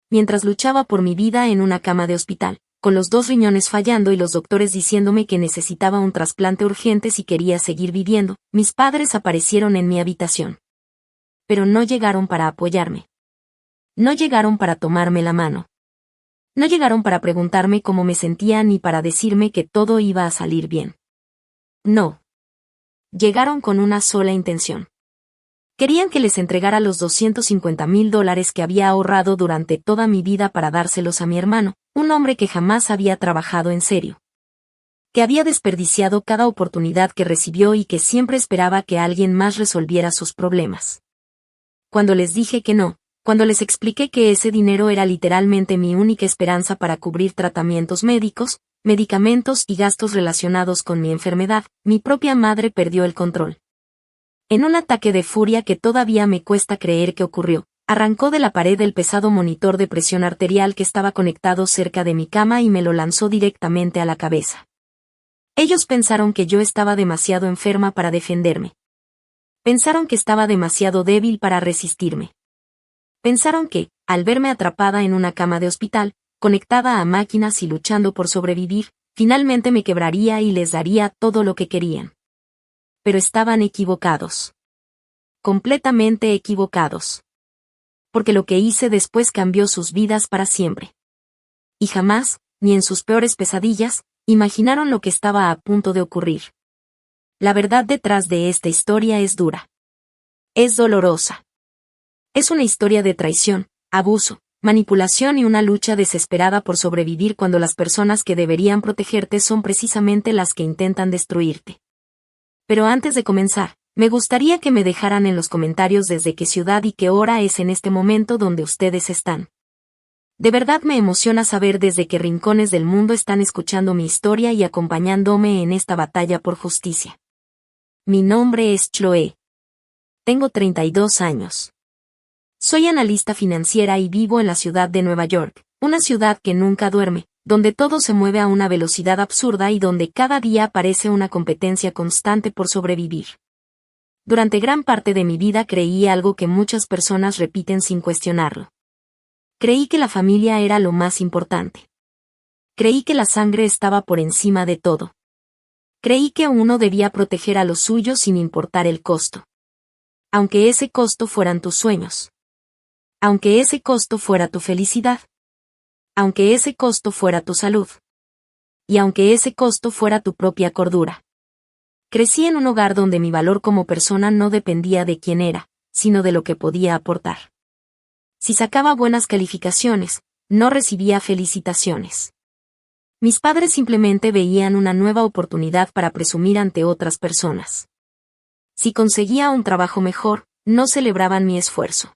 mientras luchaba por mi vida en una cama de hospital, con los 2 riñones fallando y los doctores diciéndome que necesitaba un trasplante urgente si quería seguir viviendo, mis padres aparecieron en mi habitación. Pero no llegaron para apoyarme. No llegaron para tomarme la mano. No llegaron para preguntarme cómo me sentía ni para decirme que todo iba a salir bien. No. Llegaron con una sola intención. Querían que les entregara los $250,000 que había ahorrado durante toda mi vida para dárselos a mi hermano, un hombre que jamás había trabajado en serio. Que había desperdiciado cada oportunidad que recibió y que siempre esperaba que alguien más resolviera sus problemas. Cuando les dije que no, cuando les expliqué que ese dinero era literalmente mi única esperanza para cubrir tratamientos médicos, medicamentos y gastos relacionados con mi enfermedad, mi propia madre perdió el control. En un ataque de furia que todavía me cuesta creer que ocurrió, arrancó de la pared el pesado monitor de presión arterial que estaba conectado cerca de mi cama y me lo lanzó directamente a la cabeza. Ellos pensaron que yo estaba demasiado enferma para defenderme. Pensaron que estaba demasiado débil para resistirme. Pensaron que, al verme atrapada en una cama de hospital, conectada a máquinas y luchando por sobrevivir, finalmente me quebraría y les daría todo lo que querían. Pero estaban equivocados. Completamente equivocados. Porque lo que hice después cambió sus vidas para siempre. Y jamás, ni en sus peores pesadillas, imaginaron lo que estaba a punto de ocurrir. La verdad detrás de esta historia es dura. Es dolorosa. Es una historia de traición, abuso, manipulación y una lucha desesperada por sobrevivir cuando las personas que deberían protegerte son precisamente las que intentan destruirte. Pero antes de comenzar, me gustaría que me dejaran en los comentarios desde qué ciudad y qué hora es en este momento donde ustedes están. De verdad me emociona saber desde qué rincones del mundo están escuchando mi historia y acompañándome en esta batalla por justicia. Mi nombre es Chloe. Tengo 32 años. Soy analista financiera y vivo en la ciudad de Nueva York, una ciudad que nunca duerme, donde todo se mueve a una velocidad absurda y donde cada día parece una competencia constante por sobrevivir. Durante gran parte de mi vida creí algo que muchas personas repiten sin cuestionarlo. Creí que la familia era lo más importante. Creí que la sangre estaba por encima de todo. Creí que uno debía proteger a los suyos sin importar el costo. Aunque ese costo fueran tus sueños. Aunque ese costo fuera tu felicidad. Aunque ese costo fuera tu salud. Y aunque ese costo fuera tu propia cordura. Crecí en un hogar donde mi valor como persona no dependía de quién era, sino de lo que podía aportar. Si sacaba buenas calificaciones, no recibía felicitaciones. Mis padres simplemente veían una nueva oportunidad para presumir ante otras personas. Si conseguía un trabajo mejor, no celebraban mi esfuerzo.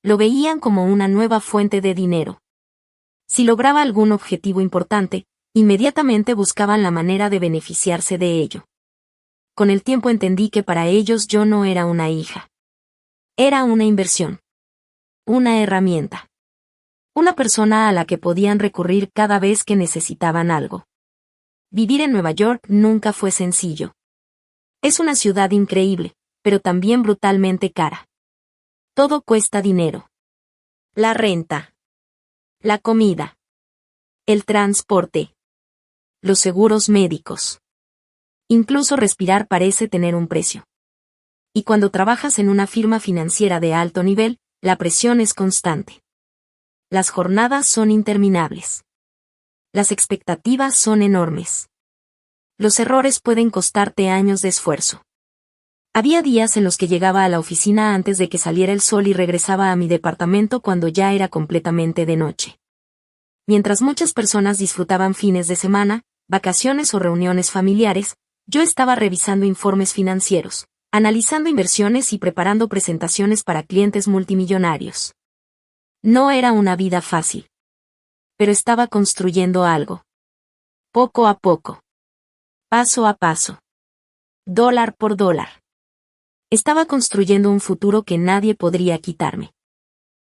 Lo veían como una nueva fuente de dinero. Si lograba algún objetivo importante, inmediatamente buscaban la manera de beneficiarse de ello. Con el tiempo entendí que para ellos yo no era una hija. Era una inversión. Una herramienta. Una persona a la que podían recurrir cada vez que necesitaban algo. Vivir en Nueva York nunca fue sencillo. Es una ciudad increíble, pero también brutalmente cara. Todo cuesta dinero. La renta. La comida. El transporte. Los seguros médicos. Incluso respirar parece tener un precio. Y cuando trabajas en una firma financiera de alto nivel, la presión es constante. Las jornadas son interminables. Las expectativas son enormes. Los errores pueden costarte años de esfuerzo. Había días en los que llegaba a la oficina antes de que saliera el sol y regresaba a mi departamento cuando ya era completamente de noche. Mientras muchas personas disfrutaban fines de semana, vacaciones o reuniones familiares, yo estaba revisando informes financieros, analizando inversiones y preparando presentaciones para clientes multimillonarios. No era una vida fácil. Pero estaba construyendo algo. Poco a poco. Paso a paso. Dólar por dólar. Estaba construyendo un futuro que nadie podría quitarme.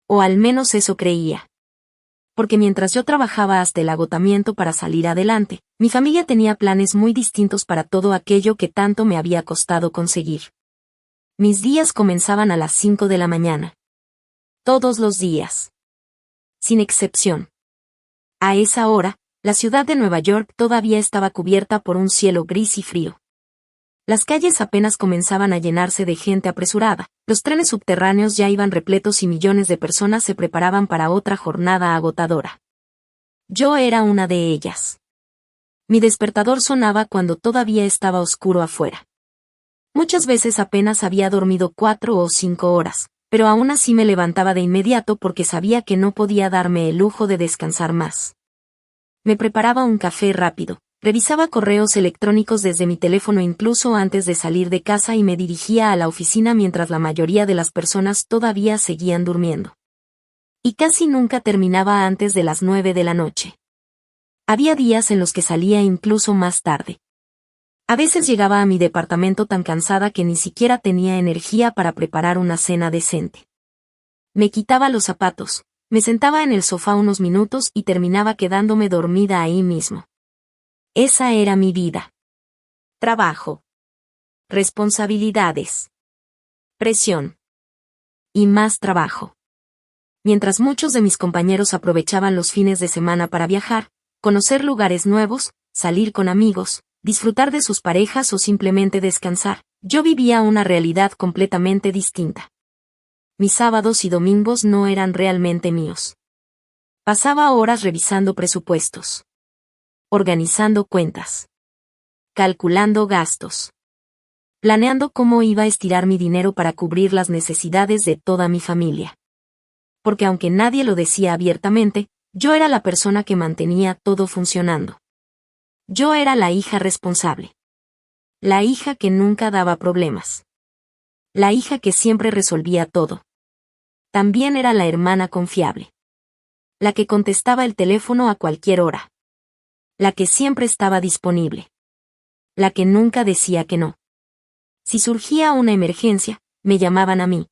O al menos eso creía. Porque mientras yo trabajaba hasta el agotamiento para salir adelante, mi familia tenía planes muy distintos para todo aquello que tanto me había costado conseguir. Mis días comenzaban a las 5 de la mañana. Todos los días. sin excepción. A esa hora, la ciudad de Nueva York todavía estaba cubierta por un cielo gris y frío. Las calles apenas comenzaban a llenarse de gente apresurada, los trenes subterráneos ya iban repletos y millones de personas se preparaban para otra jornada agotadora. Yo era una de ellas. Mi despertador sonaba cuando todavía estaba oscuro afuera. Muchas veces apenas había dormido 4 o 5 horas, pero aún así me levantaba de inmediato porque sabía que no podía darme el lujo de descansar más. Me preparaba un café rápido, revisaba correos electrónicos desde mi teléfono incluso antes de salir de casa y me dirigía a la oficina mientras la mayoría de las personas todavía seguían durmiendo. Y casi nunca terminaba antes de las 9 de la noche. Había días en los que salía incluso más tarde. A veces llegaba a mi departamento tan cansada que ni siquiera tenía energía para preparar una cena decente. Me quitaba los zapatos, me sentaba en el sofá unos minutos y terminaba quedándome dormida ahí mismo. Esa era mi vida. Trabajo. Responsabilidades. Presión. Y más trabajo. Mientras muchos de mis compañeros aprovechaban los fines de semana para viajar, conocer lugares nuevos, salir con amigos, disfrutar de sus parejas o simplemente descansar, yo vivía una realidad completamente distinta. Mis sábados y domingos no eran realmente míos. Pasaba horas revisando presupuestos, organizando cuentas, calculando gastos, planeando cómo iba a estirar mi dinero para cubrir las necesidades de toda mi familia. Porque aunque nadie lo decía abiertamente, yo era la persona que mantenía todo funcionando. Yo era la hija responsable. La hija que nunca daba problemas. La hija que siempre resolvía todo. También era la hermana confiable. La que contestaba el teléfono a cualquier hora. La que siempre estaba disponible. La que nunca decía que no. Si surgía una emergencia, me llamaban a mí.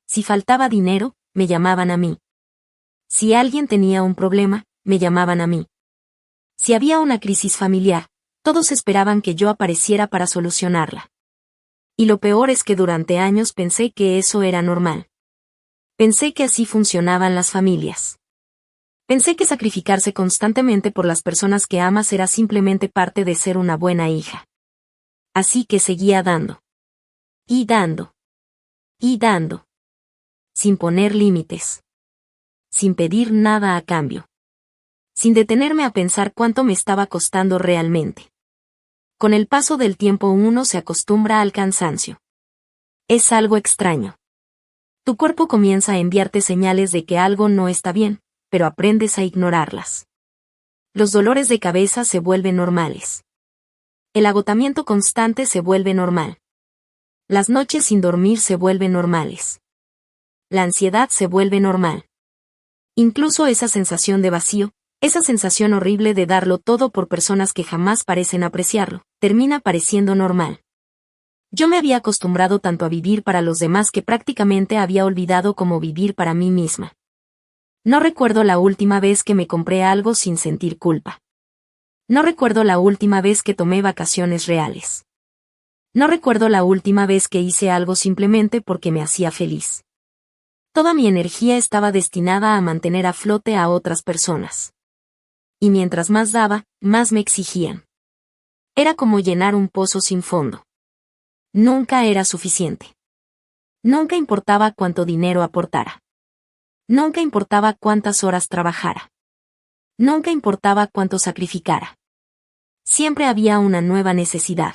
Si faltaba dinero, me llamaban a mí. Si alguien tenía un problema, me llamaban a mí. Si había una crisis familiar, todos esperaban que yo apareciera para solucionarla. Y lo peor es que durante años pensé que eso era normal. Pensé que así funcionaban las familias. Pensé que sacrificarse constantemente por las personas que amas era simplemente parte de ser una buena hija. Así que seguía dando. Y dando. Y dando. Sin poner límites. Sin pedir nada a cambio. Sin detenerme a pensar cuánto me estaba costando realmente. Con el paso del tiempo uno se acostumbra al cansancio. Es algo extraño. Tu cuerpo comienza a enviarte señales de que algo no está bien, pero aprendes a ignorarlas. Los dolores de cabeza se vuelven normales. El agotamiento constante se vuelve normal. Las noches sin dormir se vuelven normales. La ansiedad se vuelve normal. Incluso esa sensación de vacío, esa sensación horrible de darlo todo por personas que jamás parecen apreciarlo, termina pareciendo normal. Yo me había acostumbrado tanto a vivir para los demás que prácticamente había olvidado cómo vivir para mí misma. No recuerdo la última vez que me compré algo sin sentir culpa. No recuerdo la última vez que tomé vacaciones reales. No recuerdo la última vez que hice algo simplemente porque me hacía feliz. Toda mi energía estaba destinada a mantener a flote a otras personas. Y mientras más daba, más me exigían. Era como llenar un pozo sin fondo. Nunca era suficiente. Nunca importaba cuánto dinero aportara. Nunca importaba cuántas horas trabajara. Nunca importaba cuánto sacrificara. Siempre había una nueva necesidad.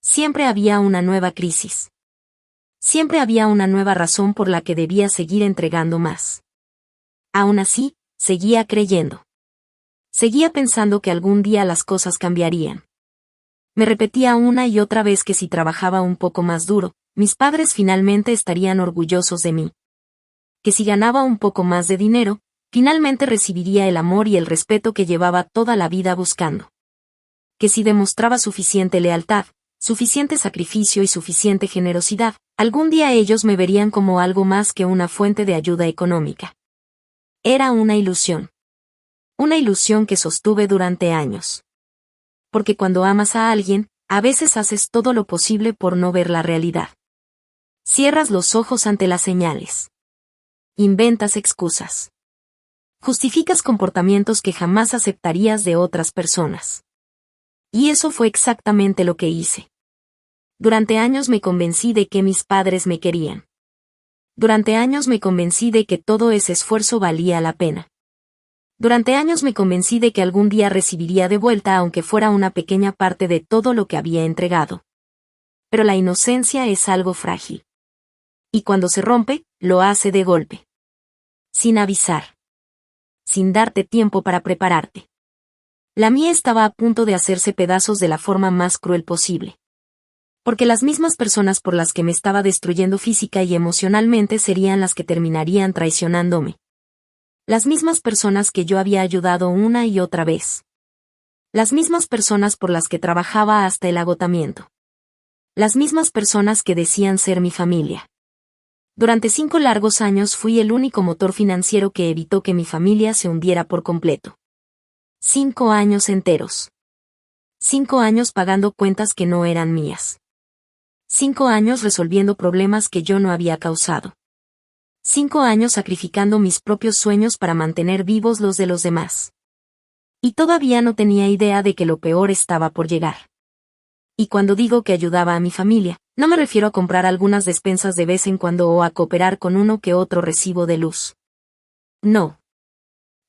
Siempre había una nueva crisis. Siempre había una nueva razón por la que debía seguir entregando más. Aún así, seguía creyendo. Seguía pensando que algún día las cosas cambiarían. Me repetía una y otra vez que si trabajaba un poco más duro, mis padres finalmente estarían orgullosos de mí. Que si ganaba un poco más de dinero, finalmente recibiría el amor y el respeto que llevaba toda la vida buscando. Que si demostraba suficiente lealtad, suficiente sacrificio y suficiente generosidad, algún día ellos me verían como algo más que una fuente de ayuda económica. Era una ilusión. Una ilusión que sostuve durante años. Porque cuando amas a alguien, a veces haces todo lo posible por no ver la realidad. Cierras los ojos ante las señales. Inventas excusas. Justificas comportamientos que jamás aceptarías de otras personas. Y eso fue exactamente lo que hice. Durante años me convencí de que mis padres me querían. Durante años me convencí de que todo ese esfuerzo valía la pena. Durante años me convencí de que algún día recibiría de vuelta aunque fuera una pequeña parte de todo lo que había entregado. Pero la inocencia es algo frágil. Y cuando se rompe, lo hace de golpe. Sin avisar. Sin darte tiempo para prepararte. La mía estaba a punto de hacerse pedazos de la forma más cruel posible. Porque las mismas personas por las que me estaba destruyendo física y emocionalmente serían las que terminarían traicionándome. Las mismas personas que yo había ayudado una y otra vez. Las mismas personas por las que trabajaba hasta el agotamiento. Las mismas personas que decían ser mi familia. Durante 5 largos años fui el único motor financiero que evitó que mi familia se hundiera por completo. 5 años enteros. 5 años pagando cuentas que no eran mías. 5 años resolviendo problemas que yo no había causado. 5 años sacrificando mis propios sueños para mantener vivos los de los demás. Y todavía no tenía idea de que lo peor estaba por llegar. Y cuando digo que ayudaba a mi familia, no me refiero a comprar algunas despensas de vez en cuando o a cooperar con uno que otro recibo de luz. No.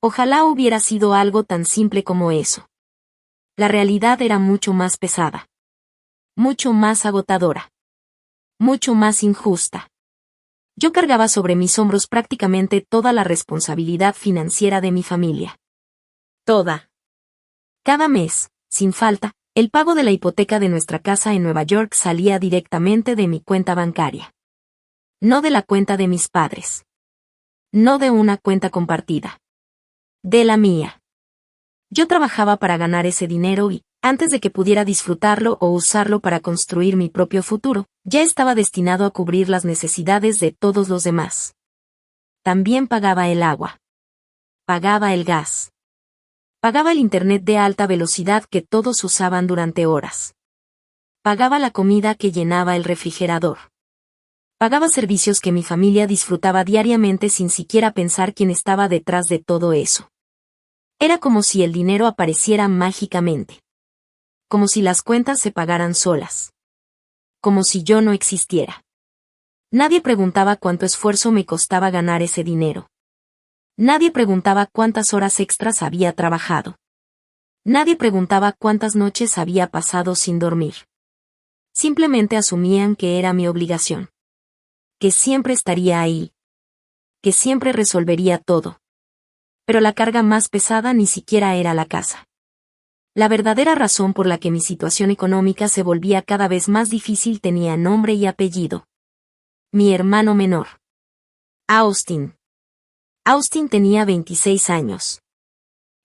Ojalá hubiera sido algo tan simple como eso. La realidad era mucho más pesada. Mucho más agotadora. Mucho más injusta. Yo cargaba sobre mis hombros prácticamente toda la responsabilidad financiera de mi familia. Toda. Cada mes, sin falta, el pago de la hipoteca de nuestra casa en Nueva York salía directamente de mi cuenta bancaria. No de la cuenta de mis padres. No de una cuenta compartida. De la mía. Yo trabajaba para ganar ese dinero y, antes de que pudiera disfrutarlo o usarlo para construir mi propio futuro, ya estaba destinado a cubrir las necesidades de todos los demás. También pagaba el agua. Pagaba el gas. Pagaba el internet de alta velocidad que todos usaban durante horas. Pagaba la comida que llenaba el refrigerador. Pagaba servicios que mi familia disfrutaba diariamente sin siquiera pensar quién estaba detrás de todo eso. Era como si el dinero apareciera mágicamente. Como si las cuentas se pagaran solas. Como si yo no existiera. Nadie preguntaba cuánto esfuerzo me costaba ganar ese dinero. Nadie preguntaba cuántas horas extras había trabajado. Nadie preguntaba cuántas noches había pasado sin dormir. Simplemente asumían que era mi obligación. Que siempre estaría ahí. Que siempre resolvería todo. Pero la carga más pesada ni siquiera era la casa. La verdadera razón por la que mi situación económica se volvía cada vez más difícil tenía nombre y apellido. Mi hermano menor. Austin. Austin tenía 26 años.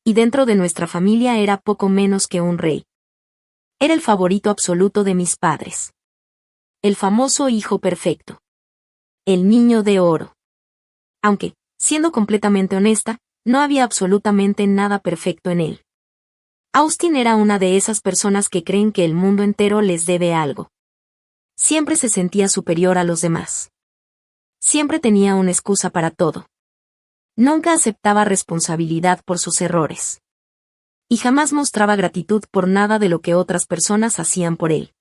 Y dentro de nuestra familia era poco menos que un rey. Era el favorito absoluto de mis padres. El famoso hijo perfecto. El niño de oro. Aunque, siendo completamente honesta, no había absolutamente nada perfecto en él. Austin era una de esas personas que creen que el mundo entero les debe algo. Siempre se sentía superior a los demás. Siempre tenía una excusa para todo. Nunca aceptaba responsabilidad por sus errores. Y jamás mostraba gratitud por nada de lo que otras personas hacían por él.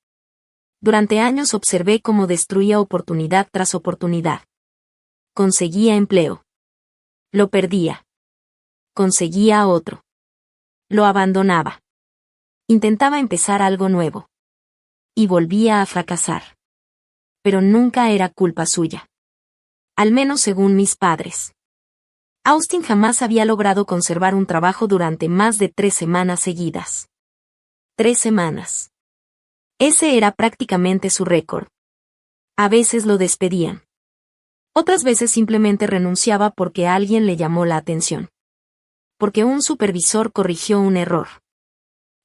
Durante años observé cómo destruía oportunidad tras oportunidad. Conseguía empleo. Lo perdía. Conseguía otro. Lo abandonaba. Intentaba empezar algo nuevo. Y volvía a fracasar. Pero nunca era culpa suya. Al menos según mis padres. Austin jamás había logrado conservar un trabajo durante más de 3 semanas seguidas. 3 semanas. Ese era prácticamente su récord. A veces lo despedían. Otras veces simplemente renunciaba porque alguien le llamó la atención. Porque un supervisor corrigió un error.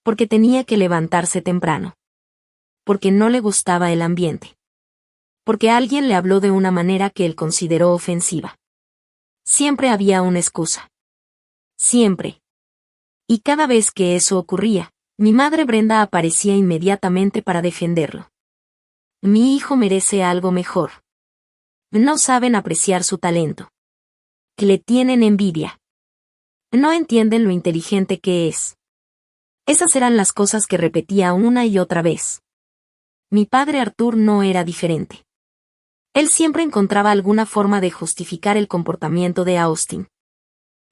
Porque tenía que levantarse temprano. Porque no le gustaba el ambiente. Porque alguien le habló de una manera que él consideró ofensiva. Siempre había una excusa. Siempre. Y cada vez que eso ocurría, mi madre Brenda aparecía inmediatamente para defenderlo. Mi hijo merece algo mejor. No saben apreciar su talento. Le tienen envidia. No entienden lo inteligente que es. Esas eran las cosas que repetía una y otra vez. Mi padre Arthur no era diferente. Él siempre encontraba alguna forma de justificar el comportamiento de Austin.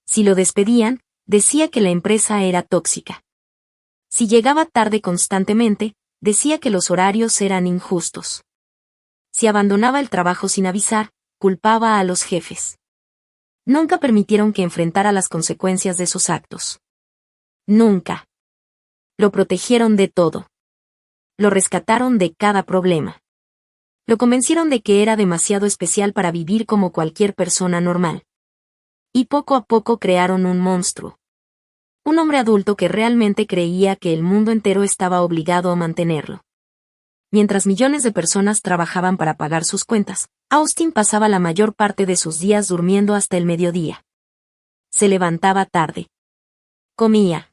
Si lo despedían, decía que la empresa era tóxica. Si llegaba tarde constantemente, decía que los horarios eran injustos. Si abandonaba el trabajo sin avisar, culpaba a los jefes. Nunca permitieron que enfrentara las consecuencias de sus actos. Nunca. Lo protegieron de todo. Lo rescataron de cada problema. Lo convencieron de que era demasiado especial para vivir como cualquier persona normal. Y poco a poco crearon un monstruo. Un hombre adulto que realmente creía que el mundo entero estaba obligado a mantenerlo. Mientras millones de personas trabajaban para pagar sus cuentas, Austin pasaba la mayor parte de sus días durmiendo hasta el mediodía. Se levantaba tarde. Comía.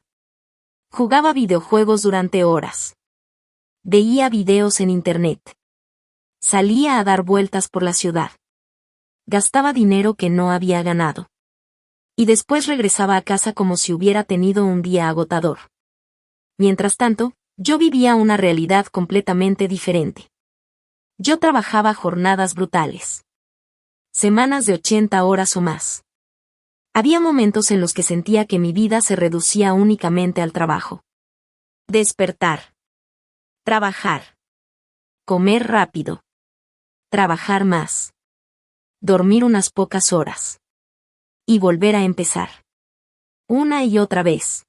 Jugaba videojuegos durante horas. Veía videos en internet. Salía a dar vueltas por la ciudad. Gastaba dinero que no había ganado. Y después regresaba a casa como si hubiera tenido un día agotador. Mientras tanto, yo vivía una realidad completamente diferente. Yo trabajaba jornadas brutales. Semanas de 80 horas o más. Había momentos en los que sentía que mi vida se reducía únicamente al trabajo. Despertar. Trabajar. Comer rápido. Trabajar más. Dormir unas pocas horas. Y volver a empezar. Una y otra vez.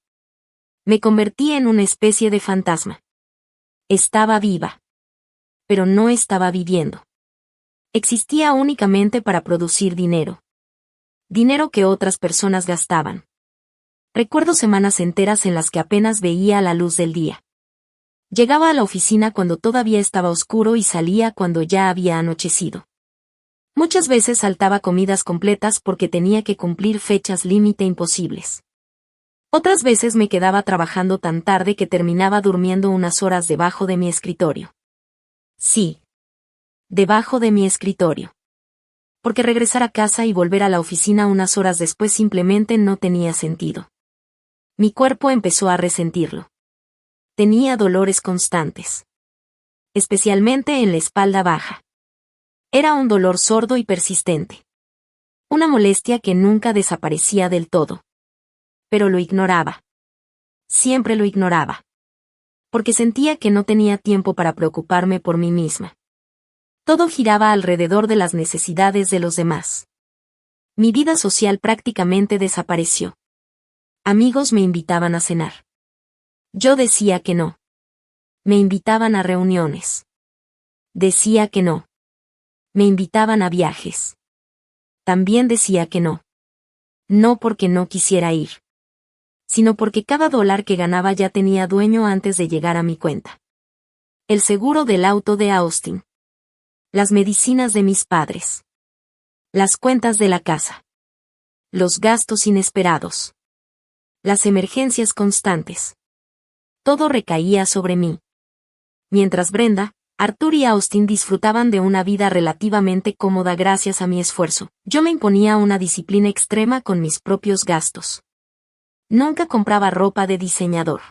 Me convertí en una especie de fantasma. Estaba viva. Pero no estaba viviendo. Existía únicamente para producir dinero. Dinero que otras personas gastaban. Recuerdo semanas enteras en las que apenas veía la luz del día. Llegaba a la oficina cuando todavía estaba oscuro y salía cuando ya había anochecido. Muchas veces saltaba comidas completas porque tenía que cumplir fechas límite imposibles. Otras veces me quedaba trabajando tan tarde que terminaba durmiendo unas horas debajo de mi escritorio. Sí. Debajo de mi escritorio. Porque regresar a casa y volver a la oficina unas horas después simplemente no tenía sentido. Mi cuerpo empezó a resentirlo. Tenía dolores constantes. Especialmente en la espalda baja. Era un dolor sordo y persistente. Una molestia que nunca desaparecía del todo. Pero lo ignoraba. Siempre lo ignoraba. Porque sentía que no tenía tiempo para preocuparme por mí misma. Todo giraba alrededor de las necesidades de los demás. Mi vida social prácticamente desapareció. Amigos me invitaban a cenar. Yo decía que no. Me invitaban a reuniones. Decía que no. Me invitaban a viajes. También decía que no. No porque no quisiera ir. Sino porque cada dólar que ganaba ya tenía dueño antes de llegar a mi cuenta. El seguro del auto de Austin. Las medicinas de mis padres. Las cuentas de la casa. Los gastos inesperados. Las emergencias constantes. Todo recaía sobre mí. Mientras Brenda, Arthur y Austin disfrutaban de una vida relativamente cómoda gracias a mi esfuerzo, yo me imponía una disciplina extrema con mis propios gastos. Nunca compraba ropa de diseñador.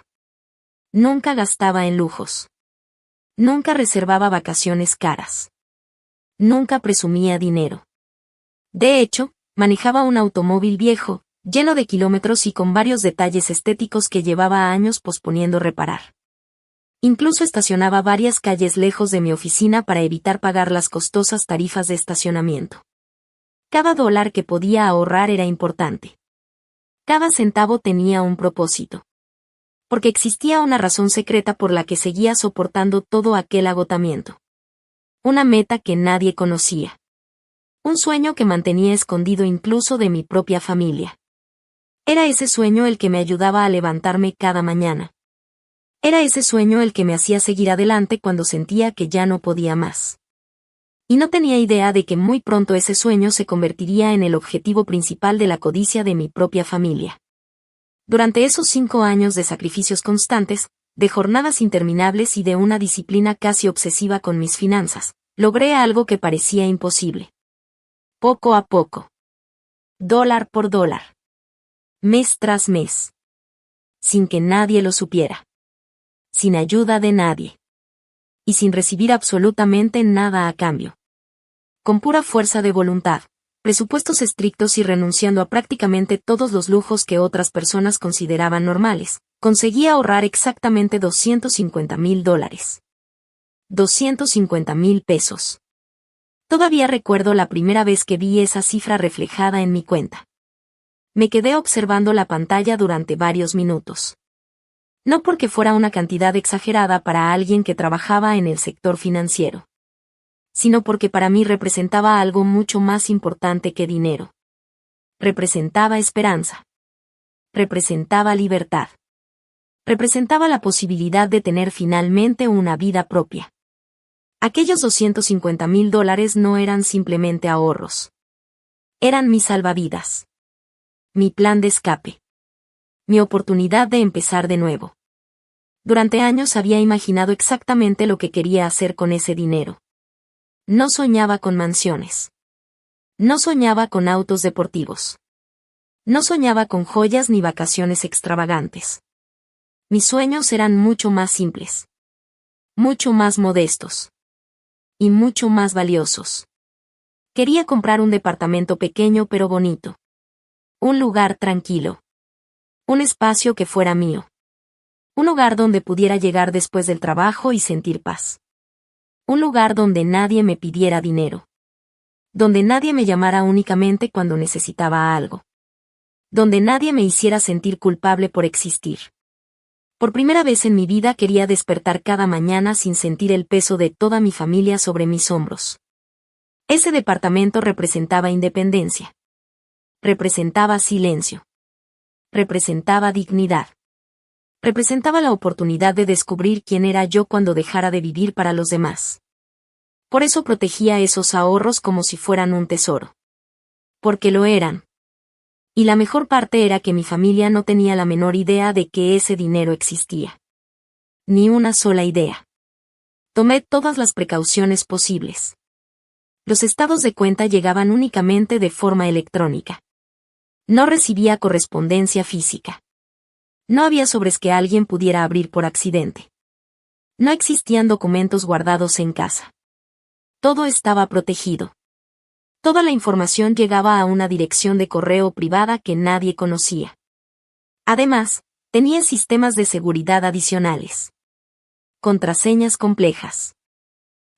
Nunca gastaba en lujos. Nunca reservaba vacaciones caras. Nunca presumía dinero. De hecho, manejaba un automóvil viejo, lleno de kilómetros y con varios detalles estéticos que llevaba años posponiendo reparar. Incluso estacionaba varias calles lejos de mi oficina para evitar pagar las costosas tarifas de estacionamiento. Cada dólar que podía ahorrar era importante. Cada centavo tenía un propósito. Porque existía una razón secreta por la que seguía soportando todo aquel agotamiento. Una meta que nadie conocía. Un sueño que mantenía escondido incluso de mi propia familia. Era ese sueño el que me ayudaba a levantarme cada mañana. Era ese sueño el que me hacía seguir adelante cuando sentía que ya no podía más. Y no tenía idea de que muy pronto ese sueño se convertiría en el objetivo principal de la codicia de mi propia familia. Durante esos 5 años de sacrificios constantes, de jornadas interminables y de una disciplina casi obsesiva con mis finanzas, logré algo que parecía imposible. Poco a poco. Dólar por dólar. mes tras mes. Sin que nadie lo supiera. Sin ayuda de nadie. Y sin recibir absolutamente nada a cambio. Con pura fuerza de voluntad, presupuestos estrictos y renunciando a prácticamente todos los lujos que otras personas consideraban normales, conseguí ahorrar exactamente $250,000. 250,000 pesos. Todavía recuerdo la primera vez que vi esa cifra reflejada en mi cuenta. Me quedé observando la pantalla durante varios minutos. No porque fuera una cantidad exagerada para alguien que trabajaba en el sector financiero, sino porque para mí representaba algo mucho más importante que dinero. Representaba esperanza. Representaba libertad. Representaba la posibilidad de tener finalmente una vida propia. Aquellos $250,000 no eran simplemente ahorros. Eran mi salvavidas. Mi plan de escape. Mi oportunidad de empezar de nuevo. Durante años había imaginado exactamente lo que quería hacer con ese dinero. No soñaba con mansiones. No soñaba con autos deportivos. No soñaba con joyas ni vacaciones extravagantes. Mis sueños eran mucho más simples. Mucho más modestos. Y mucho más valiosos. Quería comprar un departamento pequeño pero bonito. Un lugar tranquilo. Un espacio que fuera mío. Un hogar donde pudiera llegar después del trabajo y sentir paz. Un lugar donde nadie me pidiera dinero. Donde nadie me llamara únicamente cuando necesitaba algo. Donde nadie me hiciera sentir culpable por existir. Por primera vez en mi vida quería despertar cada mañana sin sentir el peso de toda mi familia sobre mis hombros. Ese departamento representaba independencia. Representaba silencio. Representaba dignidad. Representaba la oportunidad de descubrir quién era yo cuando dejara de vivir para los demás. Por eso protegía esos ahorros como si fueran un tesoro. Porque lo eran. Y la mejor parte era que mi familia no tenía la menor idea de que ese dinero existía. Ni una sola idea. Tomé todas las precauciones posibles. Los estados de cuenta llegaban únicamente de forma electrónica. No recibía correspondencia física. No había sobres que alguien pudiera abrir por accidente. No existían documentos guardados en casa. Todo estaba protegido. Toda la información llegaba a una dirección de correo privada que nadie conocía. Además, tenía sistemas de seguridad adicionales. Contraseñas complejas.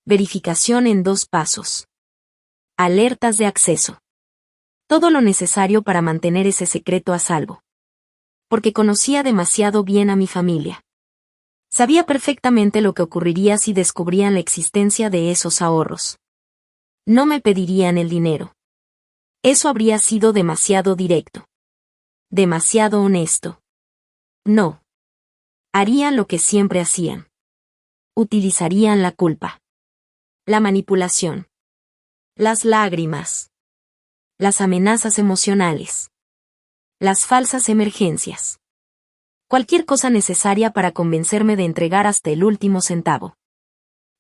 Verificación en 2 pasos. Alertas de acceso. Todo lo necesario para mantener ese secreto a salvo. Porque conocía demasiado bien a mi familia. Sabía perfectamente lo que ocurriría si descubrían la existencia de esos ahorros. No me pedirían el dinero. Eso habría sido demasiado directo. Demasiado honesto. No. Harían lo que siempre hacían. Utilizarían la culpa. La manipulación. Las lágrimas. Las amenazas emocionales. Las falsas emergencias. Cualquier cosa necesaria para convencerme de entregar hasta el último centavo.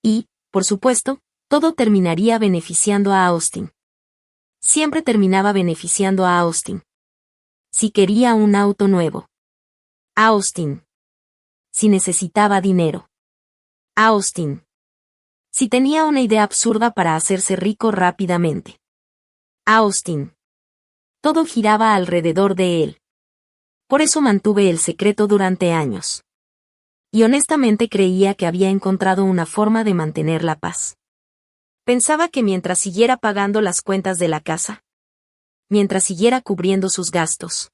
Y, por supuesto, todo terminaría beneficiando a Austin. Siempre terminaba beneficiando a Austin. Si quería un auto nuevo. Austin. Si necesitaba dinero. Austin. Si tenía una idea absurda para hacerse rico rápidamente. Austin. Todo giraba alrededor de él. Por eso mantuve el secreto durante años. Y honestamente creía que había encontrado una forma de mantener la paz. Pensaba que mientras siguiera pagando las cuentas de la casa, mientras siguiera cubriendo sus gastos,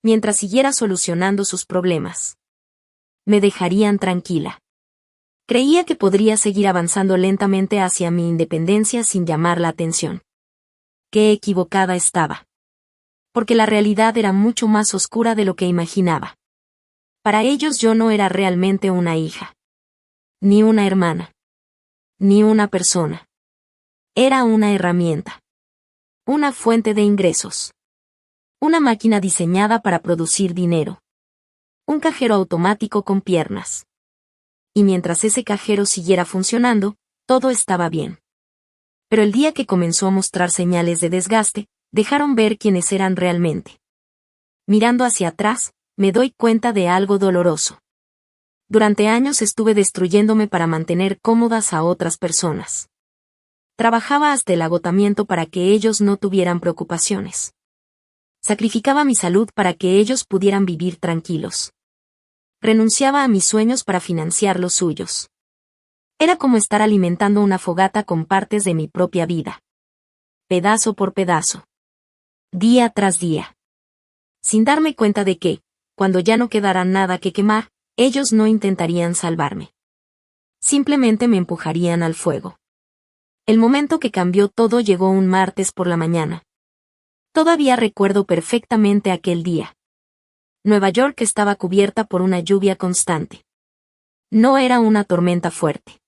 mientras siguiera solucionando sus problemas, me dejarían tranquila. Creía que podría seguir avanzando lentamente hacia mi independencia sin llamar la atención. Qué equivocada estaba. Porque la realidad era mucho más oscura de lo que imaginaba. Para ellos yo no era realmente una hija. Ni una hermana. Ni una persona. Era una herramienta. Una fuente de ingresos. Una máquina diseñada para producir dinero. Un cajero automático con piernas. Y mientras ese cajero siguiera funcionando, todo estaba bien. Pero el día que comenzó a mostrar señales de desgaste, dejaron ver quiénes eran realmente. Mirando hacia atrás, me doy cuenta de algo doloroso. Durante años estuve destruyéndome para mantener cómodas a otras personas. Trabajaba hasta el agotamiento para que ellos no tuvieran preocupaciones. Sacrificaba mi salud para que ellos pudieran vivir tranquilos. Renunciaba a mis sueños para financiar los suyos. Era como estar alimentando una fogata con partes de mi propia vida. Pedazo por pedazo. Día tras día. Sin darme cuenta de que, cuando ya no quedara nada que quemar, ellos no intentarían salvarme. Simplemente me empujarían al fuego. El momento que cambió todo llegó un martes por la mañana. Todavía recuerdo perfectamente aquel día. Nueva York estaba cubierta por una lluvia constante. No era una tormenta fuerte.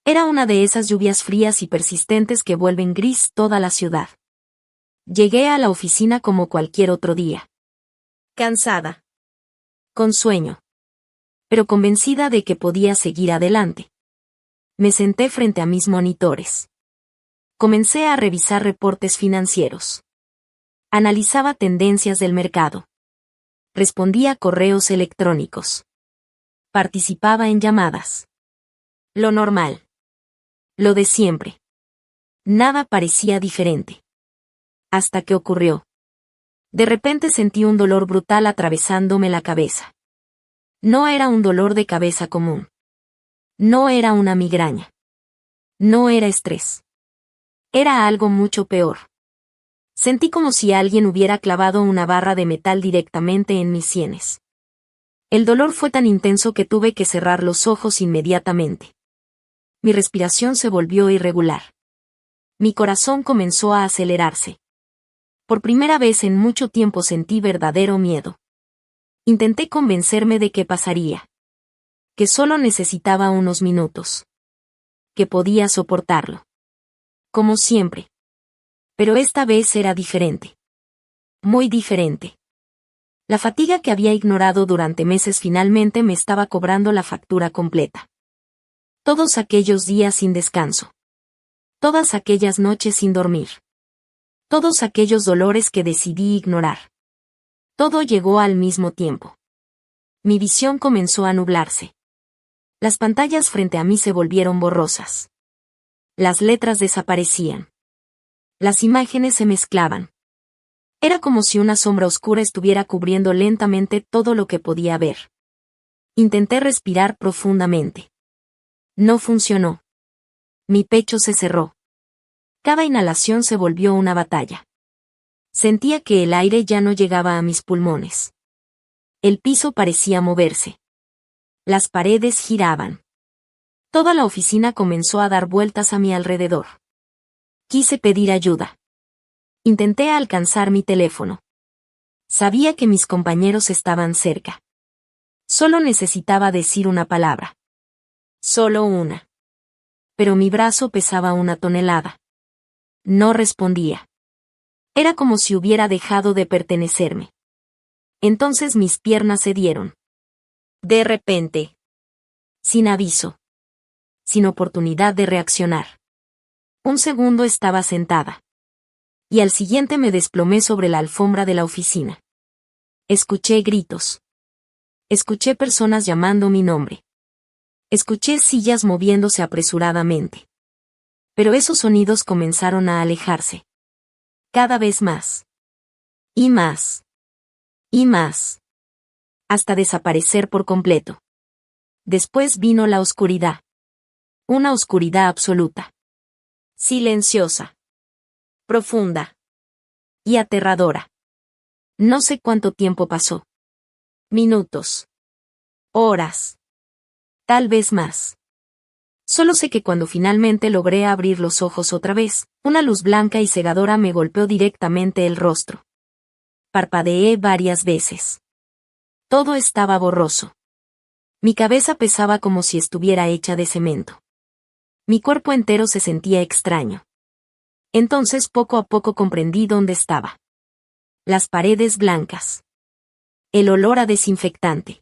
Era una de esas lluvias frías y persistentes que vuelven gris toda la ciudad. Llegué a la oficina como cualquier otro día. Cansada. Con sueño. Pero convencida de que podía seguir adelante. Me senté frente a mis monitores. Comencé a revisar reportes financieros. Analizaba tendencias del mercado. Respondía a correos electrónicos. Participaba en llamadas. Lo normal. Lo de siempre. Nada parecía diferente. Hasta que ocurrió. De repente sentí un dolor brutal atravesándome la cabeza. No era un dolor de cabeza común. No era una migraña. No era estrés. Era algo mucho peor. Sentí como si alguien hubiera clavado una barra de metal directamente en mis sienes. El dolor fue tan intenso que tuve que cerrar los ojos inmediatamente. Mi respiración se volvió irregular. Mi corazón comenzó a acelerarse. Por primera vez en mucho tiempo sentí verdadero miedo. Intenté convencerme de que pasaría. Que solo necesitaba unos minutos. Que podía soportarlo. Como siempre. Pero esta vez era diferente. Muy diferente. La fatiga que había ignorado durante meses finalmente me estaba cobrando la factura completa. Todos aquellos días sin descanso. Todas aquellas noches sin dormir. Todos aquellos dolores que decidí ignorar. Todo llegó al mismo tiempo. Mi visión comenzó a nublarse. Las pantallas frente a mí se volvieron borrosas. Las letras desaparecían. Las imágenes se mezclaban. Era como si una sombra oscura estuviera cubriendo lentamente todo lo que podía ver. Intenté respirar profundamente. No funcionó. Mi pecho se cerró. Cada inhalación se volvió una batalla. Sentía que el aire ya no llegaba a mis pulmones. El piso parecía moverse. Las paredes giraban. Toda la oficina comenzó a dar vueltas a mi alrededor. Quise pedir ayuda. Intenté alcanzar mi teléfono. Sabía que mis compañeros estaban cerca. Solo necesitaba decir una palabra. Solo una. Pero mi brazo pesaba 1 tonelada. No respondía. Era como si hubiera dejado de pertenecerme. Entonces mis piernas cedieron. De repente. Sin aviso. Sin oportunidad de reaccionar. Un segundo estaba sentada. Y al siguiente me desplomé sobre la alfombra de la oficina. Escuché gritos. Escuché personas llamando mi nombre. Escuché sillas moviéndose apresuradamente. Pero esos sonidos comenzaron a alejarse. Cada vez más. Y más. Y más. Hasta desaparecer por completo. Después vino la oscuridad. Una oscuridad absoluta. Silenciosa. Profunda. Y aterradora. No sé cuánto tiempo pasó. Minutos. Horas. Tal vez más. Solo sé que cuando finalmente logré abrir los ojos otra vez, una luz blanca y cegadora me golpeó directamente el rostro. Parpadeé varias veces. Todo estaba borroso. Mi cabeza pesaba como si estuviera hecha de cemento. Mi cuerpo entero se sentía extraño. Entonces poco a poco comprendí dónde estaba. Las paredes blancas. El olor a desinfectante.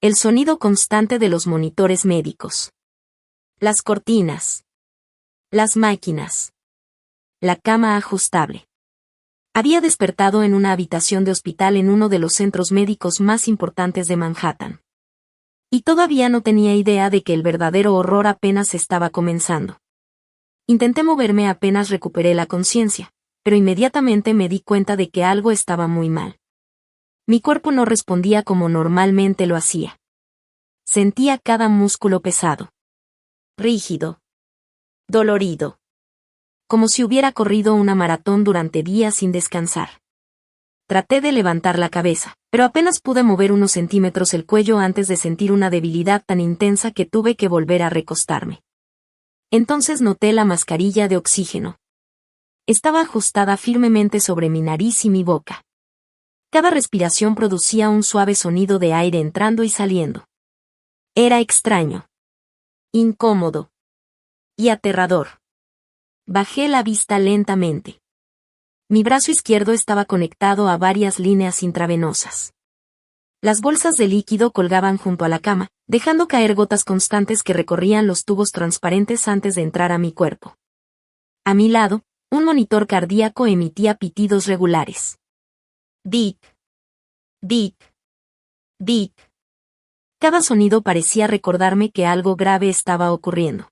El sonido constante de los monitores médicos. Las cortinas. Las máquinas. La cama ajustable. Había despertado en una habitación de hospital en uno de los centros médicos más importantes de Manhattan. Y todavía no tenía idea de que el verdadero horror apenas estaba comenzando. Intenté moverme apenas recuperé la conciencia, pero inmediatamente me di cuenta de que algo estaba muy mal. Mi cuerpo no respondía como normalmente lo hacía. Sentía cada músculo pesado, rígido, dolorido. Como si hubiera corrido una maratón durante días sin descansar. Traté de levantar la cabeza, pero apenas pude mover unos centímetros el cuello antes de sentir una debilidad tan intensa que tuve que volver a recostarme. Entonces noté la mascarilla de oxígeno. Estaba ajustada firmemente sobre mi nariz y mi boca. Cada respiración producía un suave sonido de aire entrando y saliendo. Era extraño, incómodo y aterrador. Bajé la vista lentamente. Mi brazo izquierdo estaba conectado a varias líneas intravenosas. Las bolsas de líquido colgaban junto a la cama, dejando caer gotas constantes que recorrían los tubos transparentes antes de entrar a mi cuerpo. A mi lado, un monitor cardíaco emitía pitidos regulares. Dic, dic, dic. Cada sonido parecía recordarme que algo grave estaba ocurriendo.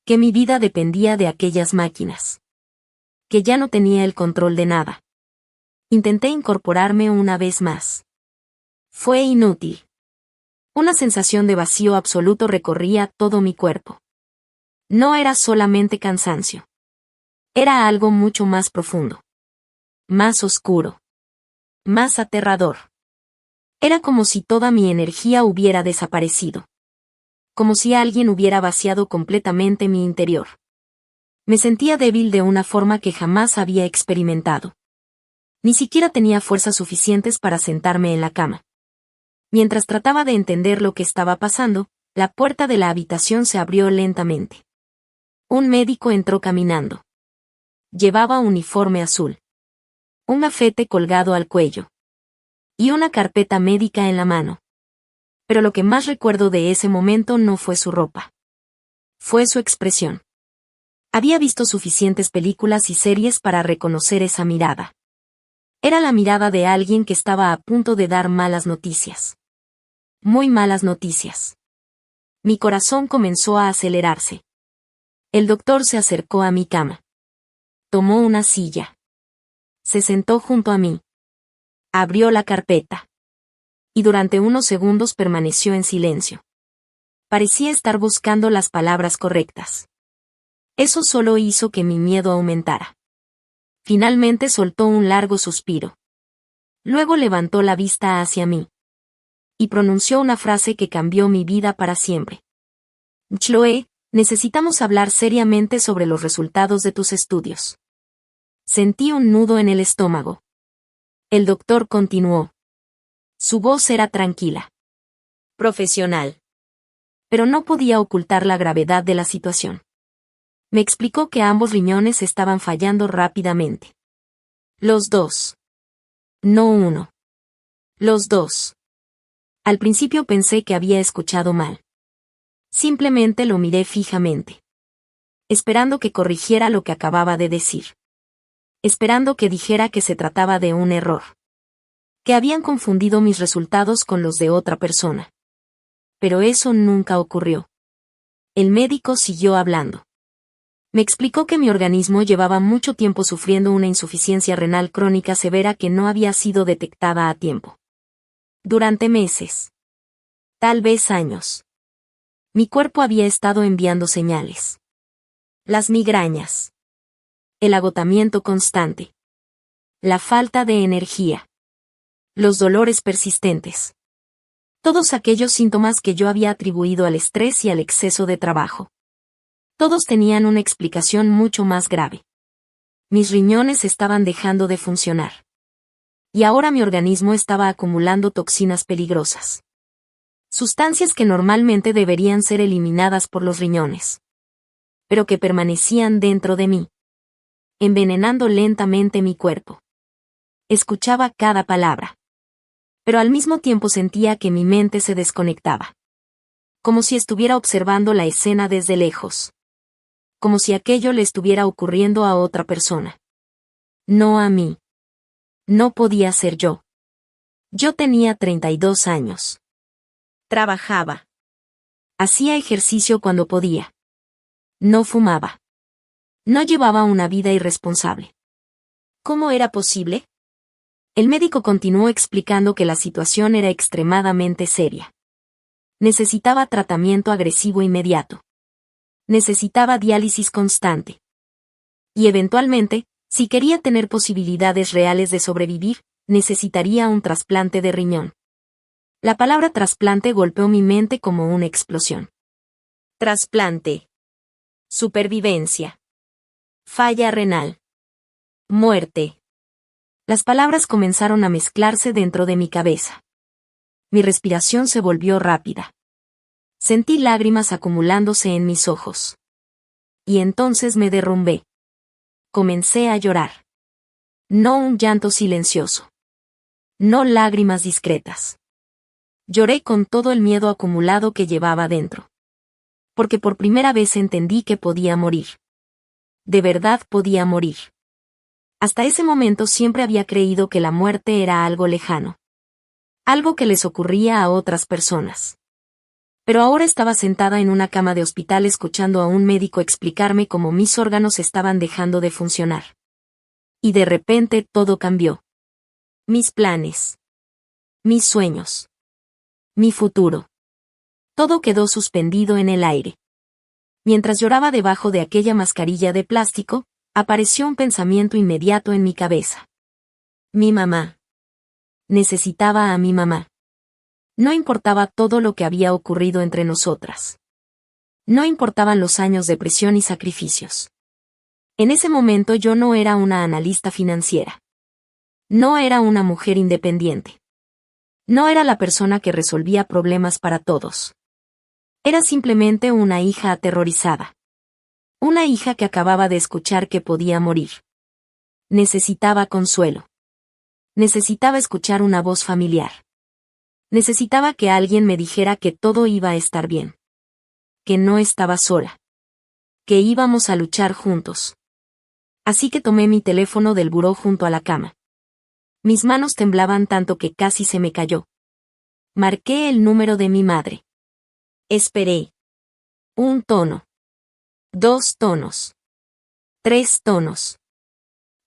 Que mi vida dependía de aquellas máquinas. Que ya no tenía el control de nada. Intenté incorporarme una vez más. Fue inútil. Una sensación de vacío absoluto recorría todo mi cuerpo. No era solamente cansancio. Era algo mucho más profundo. Más oscuro. Más aterrador. Era como si toda mi energía hubiera desaparecido. Como si alguien hubiera vaciado completamente mi interior. Me sentía débil de una forma que jamás había experimentado. Ni siquiera tenía fuerzas suficientes para sentarme en la cama. Mientras trataba de entender lo que estaba pasando, la puerta de la habitación se abrió lentamente. Un médico entró caminando. Llevaba uniforme azul. Un mafete colgado al cuello. Y una carpeta médica en la mano. Pero lo que más recuerdo de ese momento no fue su ropa. Fue su expresión. Había visto suficientes películas y series para reconocer esa mirada. Era la mirada de alguien que estaba a punto de dar malas noticias. Muy malas noticias. Mi corazón comenzó a acelerarse. El doctor se acercó a mi cama. Tomó una silla. Se sentó junto a mí. Abrió la carpeta. Y durante unos segundos permaneció en silencio. Parecía estar buscando las palabras correctas. Eso solo hizo que mi miedo aumentara. Finalmente soltó un largo suspiro. Luego levantó la vista hacia mí. Y pronunció una frase que cambió mi vida para siempre. Chloe, necesitamos hablar seriamente sobre los resultados de tus estudios. Sentí un nudo en el estómago. El doctor continuó. Su voz era tranquila. Profesional. Pero no podía ocultar la gravedad de la situación. Me explicó que ambos riñones estaban fallando rápidamente. Los dos. No uno. Los dos. Al principio pensé que había escuchado mal. Simplemente lo miré fijamente. Esperando que corrigiera lo que acababa de decir. Esperando que dijera que se trataba de un error. Que habían confundido mis resultados con los de otra persona. Pero eso nunca ocurrió. El médico siguió hablando. Me explicó que mi organismo llevaba mucho tiempo sufriendo una insuficiencia renal crónica severa que no había sido detectada a tiempo. Durante meses. Tal vez años. Mi cuerpo había estado enviando señales. Las migrañas. El agotamiento constante. La falta de energía. Los dolores persistentes. Todos aquellos síntomas que yo había atribuido al estrés y al exceso de trabajo. Todos tenían una explicación mucho más grave. Mis riñones estaban dejando de funcionar. Y ahora mi organismo estaba acumulando toxinas peligrosas. Sustancias que normalmente deberían ser eliminadas por los riñones. Pero que permanecían dentro de mí. Envenenando lentamente mi cuerpo. Escuchaba cada palabra. Pero al mismo tiempo sentía que mi mente se desconectaba. Como si estuviera observando la escena desde lejos. Como si aquello le estuviera ocurriendo a otra persona. No a mí. No podía ser yo. Yo tenía 32 años. Trabajaba. Hacía ejercicio cuando podía. No fumaba. No llevaba una vida irresponsable. ¿Cómo era posible? El médico continuó explicando que la situación era extremadamente seria. Necesitaba tratamiento agresivo inmediato. Necesitaba diálisis constante. Y eventualmente, si quería tener posibilidades reales de sobrevivir, necesitaría un trasplante de riñón. La palabra trasplante golpeó mi mente como una explosión. Trasplante. Supervivencia. Falla renal. Muerte. Las palabras comenzaron a mezclarse dentro de mi cabeza. Mi respiración se volvió rápida. Sentí lágrimas acumulándose en mis ojos. Y entonces me derrumbé. Comencé a llorar. No un llanto silencioso. No lágrimas discretas. Lloré con todo el miedo acumulado que llevaba dentro. Porque por primera vez entendí que podía morir. De verdad podía morir. Hasta ese momento siempre había creído que la muerte era algo lejano. Algo que les ocurría a otras personas. Pero ahora estaba sentada en una cama de hospital escuchando a un médico explicarme cómo mis órganos estaban dejando de funcionar. Y de repente todo cambió. Mis planes. Mis sueños. Mi futuro. Todo quedó suspendido en el aire. Mientras lloraba debajo de aquella mascarilla de plástico, apareció un pensamiento inmediato en mi cabeza. Mi mamá. Necesitaba a mi mamá. No importaba todo lo que había ocurrido entre nosotras. No importaban los años de presión y sacrificios. En ese momento yo no era una analista financiera. No era una mujer independiente. No era la persona que resolvía problemas para todos. Era simplemente una hija aterrorizada. Una hija que acababa de escuchar que podía morir. Necesitaba consuelo. Necesitaba escuchar una voz familiar. Necesitaba que alguien me dijera que todo iba a estar bien. Que no estaba sola. Que íbamos a luchar juntos. Así que tomé mi teléfono del buró junto a la cama. Mis manos temblaban tanto que casi se me cayó. Marqué el número de mi madre. Esperé. 1 tono. 2 tonos. 3 tonos.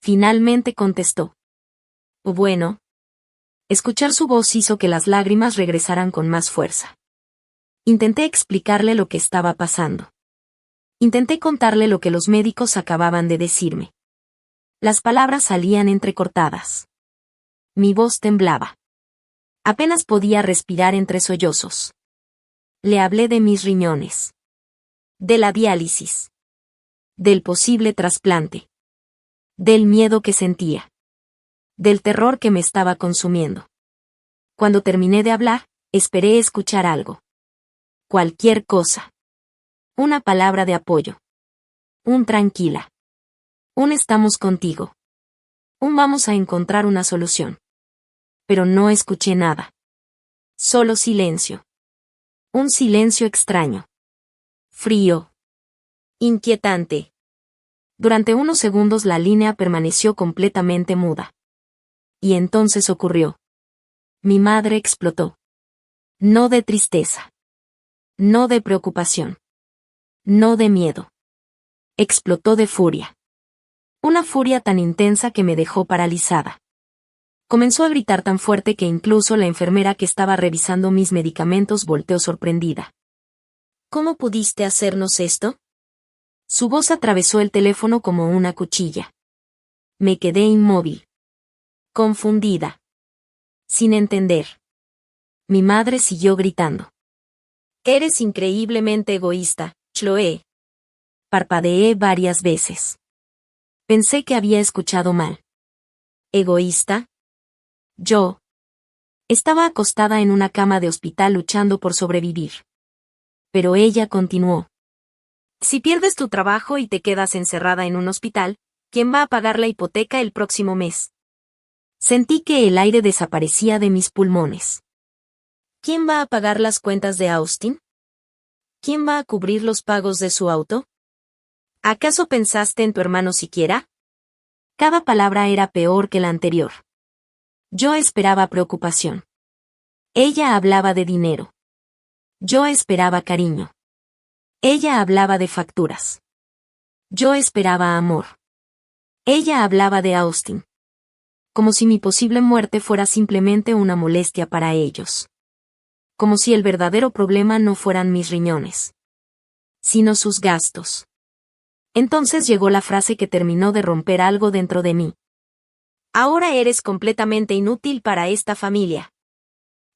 Finalmente contestó. Bueno. Escuchar su voz hizo que las lágrimas regresaran con más fuerza. Intenté explicarle lo que estaba pasando. Intenté contarle lo que los médicos acababan de decirme. Las palabras salían entrecortadas. Mi voz temblaba. Apenas podía respirar entre sollozos. Le hablé de mis riñones. De la diálisis. Del posible trasplante. Del miedo que sentía. Del terror que me estaba consumiendo. Cuando terminé de hablar, esperé escuchar algo. Cualquier cosa. Una palabra de apoyo. Un tranquila. Un estamos contigo. Un vamos a encontrar una solución. Pero no escuché nada. Solo silencio. Un silencio extraño. Frío. Inquietante. Durante unos segundos la línea permaneció completamente muda. Y entonces ocurrió. Mi madre explotó. No de tristeza. No de preocupación. No de miedo. Explotó de furia. Una furia tan intensa que me dejó paralizada. Comenzó a gritar tan fuerte que incluso la enfermera que estaba revisando mis medicamentos volteó sorprendida. ¿Cómo pudiste hacernos esto? Su voz atravesó el teléfono como una cuchilla. Me quedé inmóvil. Confundida. Sin entender. Mi madre siguió gritando. Eres increíblemente egoísta, Chloe. Parpadeé varias veces. Pensé que había escuchado mal. ¿Egoísta? Yo. Estaba acostada en una cama de hospital luchando por sobrevivir. Pero ella continuó. Si pierdes tu trabajo y te quedas encerrada en un hospital, ¿quién va a pagar la hipoteca el próximo mes? Sentí que el aire desaparecía de mis pulmones. ¿Quién va a pagar las cuentas de Austin? ¿Quién va a cubrir los pagos de su auto? ¿Acaso pensaste en tu hermano siquiera? Cada palabra era peor que la anterior. Yo esperaba preocupación. Ella hablaba de dinero. Yo esperaba cariño. Ella hablaba de facturas. Yo esperaba amor. Ella hablaba de Austin. Como si mi posible muerte fuera simplemente una molestia para ellos. Como si el verdadero problema no fueran mis riñones, sino sus gastos. Entonces llegó la frase que terminó de romper algo dentro de mí. Ahora eres completamente inútil para esta familia.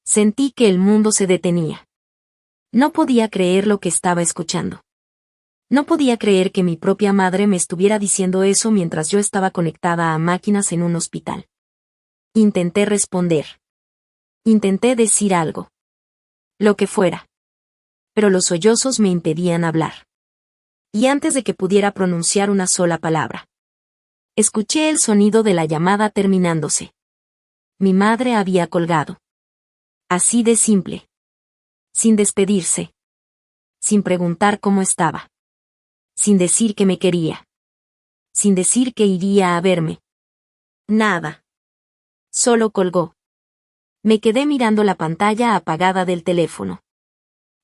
Sentí que el mundo se detenía. No podía creer lo que estaba escuchando. No podía creer que mi propia madre me estuviera diciendo eso mientras yo estaba conectada a máquinas en un hospital. Intenté responder. Intenté decir algo. Lo que fuera. Pero los sollozos me impedían hablar. Y antes de que pudiera pronunciar una sola palabra, escuché el sonido de la llamada terminándose. Mi madre había colgado. Así de simple. Sin despedirse. Sin preguntar cómo estaba. Sin decir que me quería. Sin decir que iría a verme. Nada. Solo colgó. Me quedé mirando la pantalla apagada del teléfono.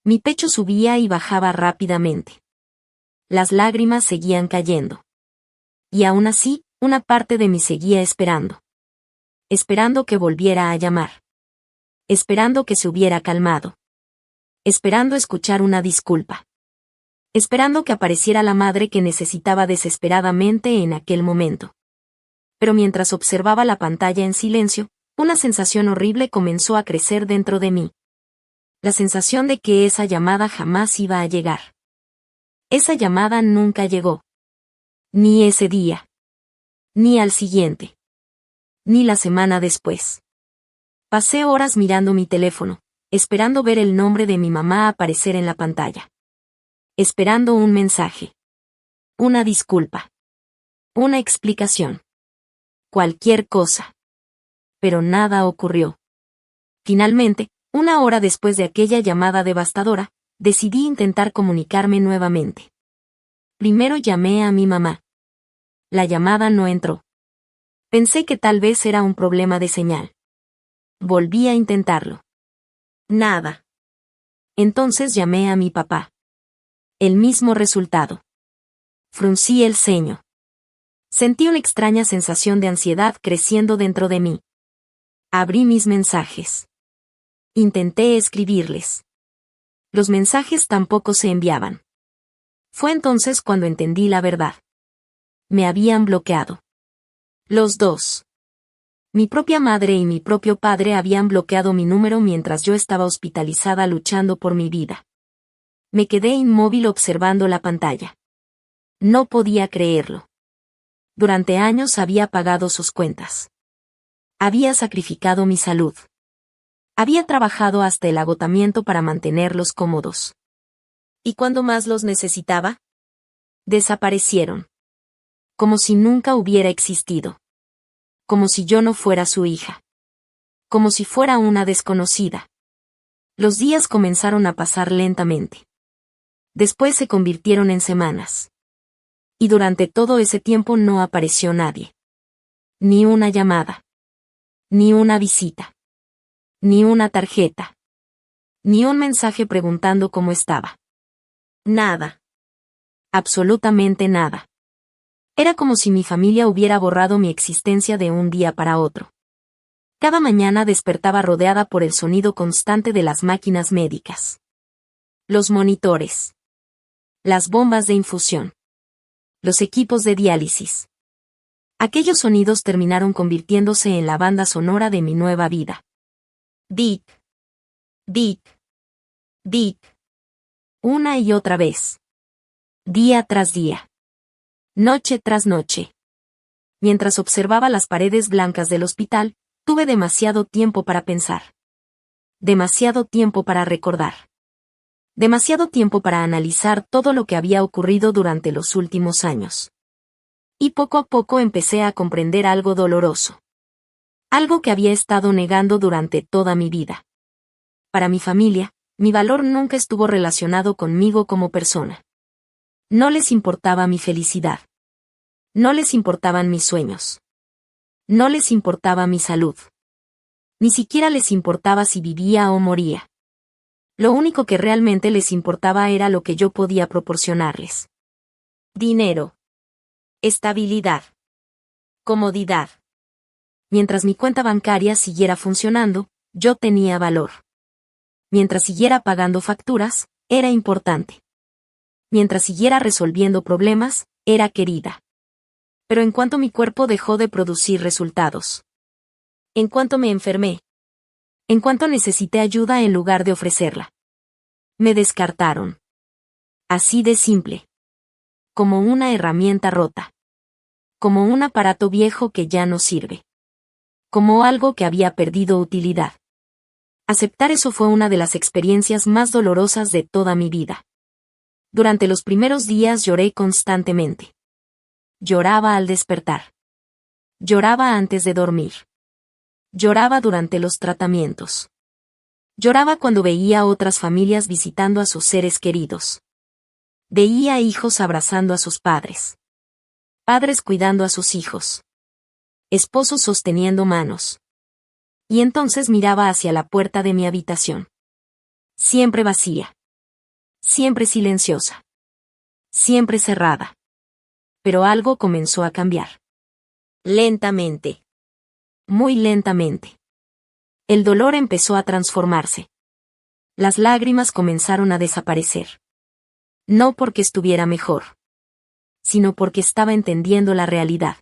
Mi pecho subía y bajaba rápidamente. Las lágrimas seguían cayendo. Y aún así, una parte de mí seguía esperando. Esperando que volviera a llamar. Esperando que se hubiera calmado. Esperando escuchar una disculpa. Esperando que apareciera la madre que necesitaba desesperadamente en aquel momento. Pero mientras observaba la pantalla en silencio, una sensación horrible comenzó a crecer dentro de mí. La sensación de que esa llamada jamás iba a llegar. Esa llamada nunca llegó. Ni ese día. Ni al siguiente. Ni la semana después. Pasé horas mirando mi teléfono, esperando ver el nombre de mi mamá aparecer en la pantalla. Esperando un mensaje. Una disculpa. Una explicación. Cualquier cosa. Pero nada ocurrió. Finalmente, una hora después de aquella llamada devastadora, decidí intentar comunicarme nuevamente. Primero llamé a mi mamá. La llamada no entró. Pensé que tal vez era un problema de señal. Volví a intentarlo. Nada. Entonces llamé a mi papá. El mismo resultado. Fruncí el ceño. Sentí una extraña sensación de ansiedad creciendo dentro de mí. Abrí mis mensajes. Intenté escribirles. Los mensajes tampoco se enviaban. Fue entonces cuando entendí la verdad. Me habían bloqueado. Los dos. Mi propia madre y mi propio padre habían bloqueado mi número mientras yo estaba hospitalizada luchando por mi vida. Me quedé inmóvil observando la pantalla. No podía creerlo. Durante años había pagado sus cuentas. Había sacrificado mi salud. Había trabajado hasta el agotamiento para mantenerlos cómodos. ¿Y cuando más los necesitaba? Desaparecieron. Como si nunca hubiera existido. Como si yo no fuera su hija. Como si fuera una desconocida. Los días comenzaron a pasar lentamente. Después se convirtieron en semanas. Y durante todo ese tiempo no apareció nadie. Ni una llamada. Ni una visita. Ni una tarjeta. Ni un mensaje preguntando cómo estaba. Nada. Absolutamente nada. Era como si mi familia hubiera borrado mi existencia de un día para otro. Cada mañana despertaba rodeada por el sonido constante de las máquinas médicas. Los monitores. Las bombas de infusión. Los equipos de diálisis. Aquellos sonidos terminaron convirtiéndose en la banda sonora de mi nueva vida. Dick. Dick. Dick. Una y otra vez. Día tras día. Noche tras noche. Mientras observaba las paredes blancas del hospital, tuve demasiado tiempo para pensar. Demasiado tiempo para recordar. Demasiado tiempo para analizar todo lo que había ocurrido durante los últimos años. Y poco a poco empecé a comprender algo doloroso. Algo que había estado negando durante toda mi vida. Para mi familia, mi valor nunca estuvo relacionado conmigo como persona. No les importaba mi felicidad. No les importaban mis sueños. No les importaba mi salud. Ni siquiera les importaba si vivía o moría. Lo único que realmente les importaba era lo que yo podía proporcionarles. Dinero. Estabilidad. Comodidad. Mientras mi cuenta bancaria siguiera funcionando, yo tenía valor. Mientras siguiera pagando facturas, era importante. Mientras siguiera resolviendo problemas, era querida. Pero en cuanto mi cuerpo dejó de producir resultados. En cuanto me enfermé. En cuanto necesité ayuda en lugar de ofrecerla. Me descartaron. Así de simple. Como una herramienta rota. Como un aparato viejo que ya no sirve. Como algo que había perdido utilidad. Aceptar eso fue una de las experiencias más dolorosas de toda mi vida. Durante los primeros días lloré constantemente. Lloraba al despertar. Lloraba antes de dormir. Lloraba durante los tratamientos. Lloraba cuando veía a otras familias visitando a sus seres queridos. Veía hijos abrazando a sus padres. Padres cuidando a sus hijos. Esposos sosteniendo manos. Y entonces miraba hacia la puerta de mi habitación. Siempre vacía. Siempre silenciosa. Siempre cerrada. Pero algo comenzó a cambiar. Lentamente. Muy lentamente. El dolor empezó a transformarse. Las lágrimas comenzaron a desaparecer. No porque estuviera mejor. Sino porque estaba entendiendo la realidad.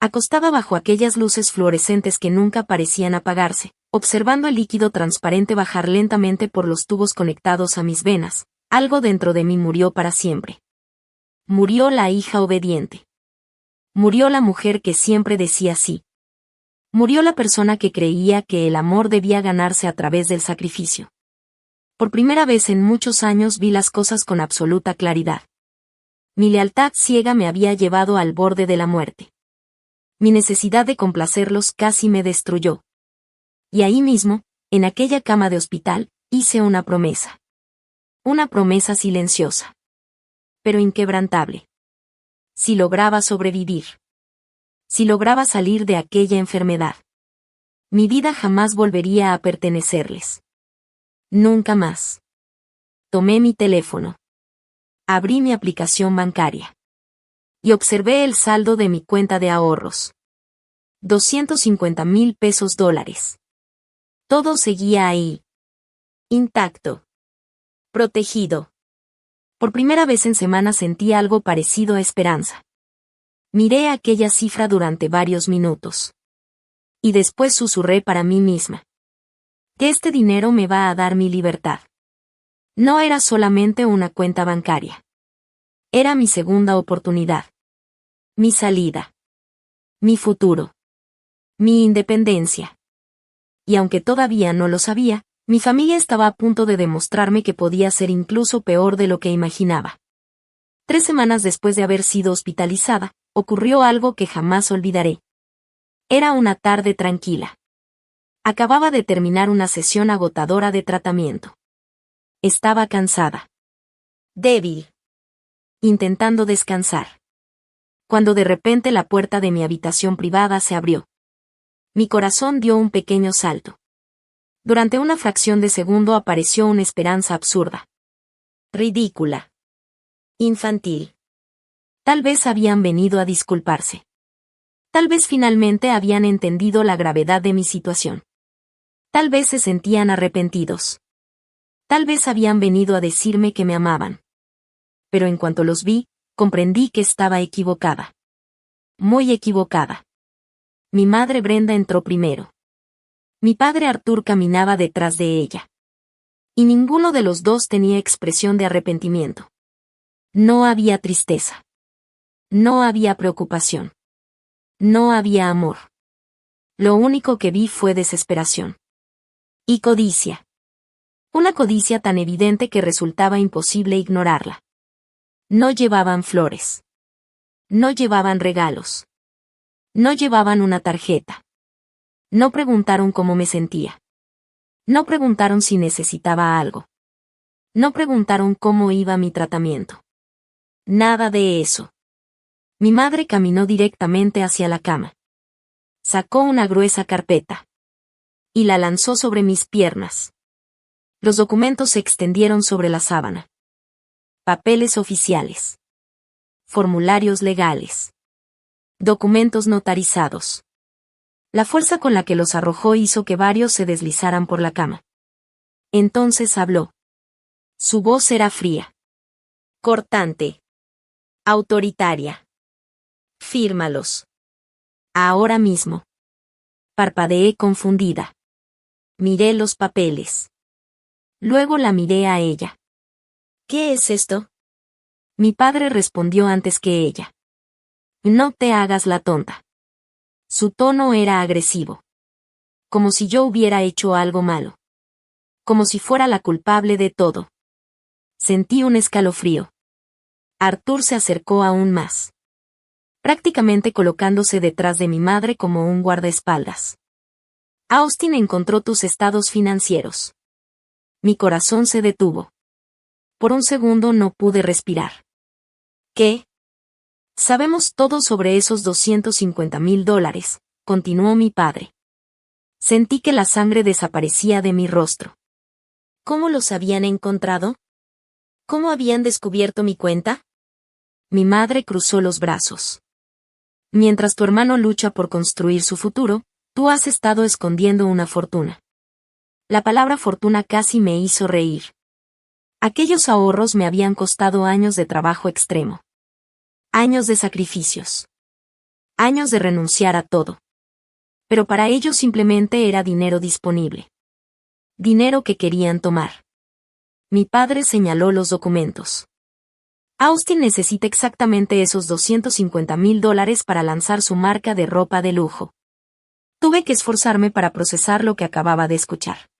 Acostada bajo aquellas luces fluorescentes que nunca parecían apagarse, observando el líquido transparente bajar lentamente por los tubos conectados a mis venas, algo dentro de mí murió para siempre. Murió la hija obediente. Murió la mujer que siempre decía sí. Murió la persona que creía que el amor debía ganarse a través del sacrificio. Por primera vez en muchos años vi las cosas con absoluta claridad. Mi lealtad ciega me había llevado al borde de la muerte. Mi necesidad de complacerlos casi me destruyó. Y ahí mismo, en aquella cama de hospital, hice una promesa. Una promesa silenciosa. Pero inquebrantable. Si lograba sobrevivir. Si lograba salir de aquella enfermedad. Mi vida jamás volvería a pertenecerles. Nunca más. Tomé mi teléfono. Abrí mi aplicación bancaria. Y observé el saldo de mi cuenta de ahorros. 250,000 pesos dólares. Todo seguía ahí. Intacto. Protegido. Por primera vez en semanas sentí algo parecido a esperanza. Miré aquella cifra durante varios minutos. Y después susurré para mí misma. Que este dinero me va a dar mi libertad. No era solamente una cuenta bancaria. Era mi segunda oportunidad. Mi salida. Mi futuro. Mi independencia. Y aunque todavía no lo sabía, mi familia estaba a punto de demostrarme que podía ser incluso peor de lo que imaginaba. 3 semanas después de haber sido hospitalizada, ocurrió algo que jamás olvidaré. Era una tarde tranquila. Acababa de terminar una sesión agotadora de tratamiento. Estaba cansada. Débil. Intentando descansar. Cuando de repente la puerta de mi habitación privada se abrió. Mi corazón dio un pequeño salto. Durante una fracción de segundo apareció una esperanza absurda. Ridícula. Infantil. Tal vez habían venido a disculparse. Tal vez finalmente habían entendido la gravedad de mi situación. Tal vez se sentían arrepentidos. Tal vez habían venido a decirme que me amaban. Pero en cuanto los vi, comprendí que estaba equivocada. Muy equivocada. Mi madre Brenda entró primero. Mi padre Arthur caminaba detrás de ella. Y ninguno de los dos tenía expresión de arrepentimiento. No había tristeza. No había preocupación. No había amor. Lo único que vi fue desesperación. Y codicia. Una codicia tan evidente que resultaba imposible ignorarla. No llevaban flores. No llevaban regalos. No llevaban una tarjeta. No preguntaron cómo me sentía. No preguntaron si necesitaba algo. No preguntaron cómo iba mi tratamiento. Nada de eso. Mi madre caminó directamente hacia la cama. Sacó una gruesa carpeta. y la lanzó sobre mis piernas. Los documentos se extendieron sobre la sábana. Papeles oficiales. Formularios legales. Documentos notarizados. La fuerza con la que los arrojó hizo que varios se deslizaran por la cama. Entonces habló. Su voz era fría. Cortante. Autoritaria. Fírmalos. Ahora mismo. Parpadeé confundida. Miré los papeles. Luego la miré a ella. ¿Qué es esto? Mi padre respondió antes que ella. No te hagas la tonta. Su tono era agresivo. Como si yo hubiera hecho algo malo. Como si fuera la culpable de todo. Sentí un escalofrío. Arthur se acercó aún más. Prácticamente colocándose detrás de mi madre como un guardaespaldas. Austin encontró tus estados financieros. Mi corazón se detuvo. Por un segundo no pude respirar. ¿Qué? Sabemos todo sobre esos $250,000, continuó mi padre. Sentí que la sangre desaparecía de mi rostro. ¿Cómo los habían encontrado? ¿Cómo habían descubierto mi cuenta? Mi madre cruzó los brazos. Mientras tu hermano lucha por construir su futuro, tú has estado escondiendo una fortuna. La palabra fortuna casi me hizo reír. Aquellos ahorros me habían costado años de trabajo extremo. Años de sacrificios. Años de renunciar a todo. Pero para ellos simplemente era dinero disponible. Dinero que querían tomar. Mi padre señaló los documentos. Austin necesita exactamente esos $250,000 para lanzar su marca de ropa de lujo. Tuve que esforzarme para procesar lo que acababa de escuchar.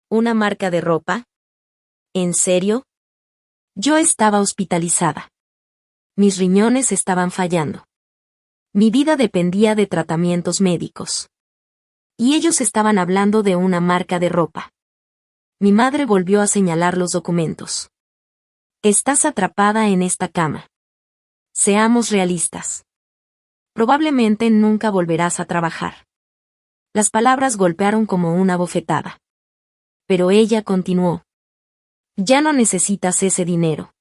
¿Una marca de ropa? ¿En serio? Yo estaba hospitalizada. Mis riñones estaban fallando. Mi vida dependía de tratamientos médicos. Y ellos estaban hablando de una marca de ropa. Mi madre volvió a señalar los documentos. Estás atrapada en esta cama. Seamos realistas. Probablemente nunca volverás a trabajar. Las palabras golpearon como una bofetada. Pero ella continuó. Ya no necesitas ese dinero.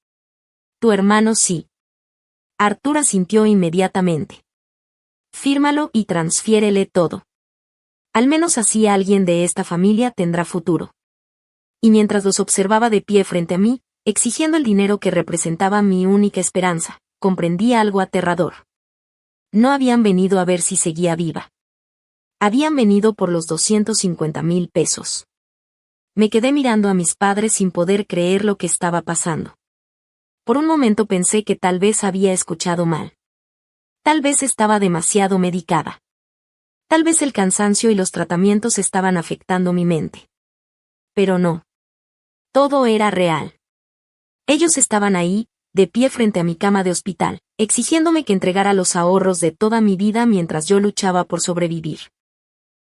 Tu hermano sí. Arthur asintió inmediatamente. Fírmalo y transfiérele todo. Al menos así alguien de esta familia tendrá futuro. Y mientras los observaba de pie frente a mí, exigiendo el dinero que representaba mi única esperanza, comprendí algo aterrador. No habían venido a ver si seguía viva. Habían venido por los $250,000. Me quedé mirando a mis padres sin poder creer lo que estaba pasando. Por un momento pensé que tal vez había escuchado mal. Tal vez estaba demasiado medicada. Tal vez el cansancio y los tratamientos estaban afectando mi mente. Pero no. Todo era real. Ellos estaban ahí, de pie frente a mi cama de hospital, exigiéndome que entregara los ahorros de toda mi vida mientras yo luchaba por sobrevivir.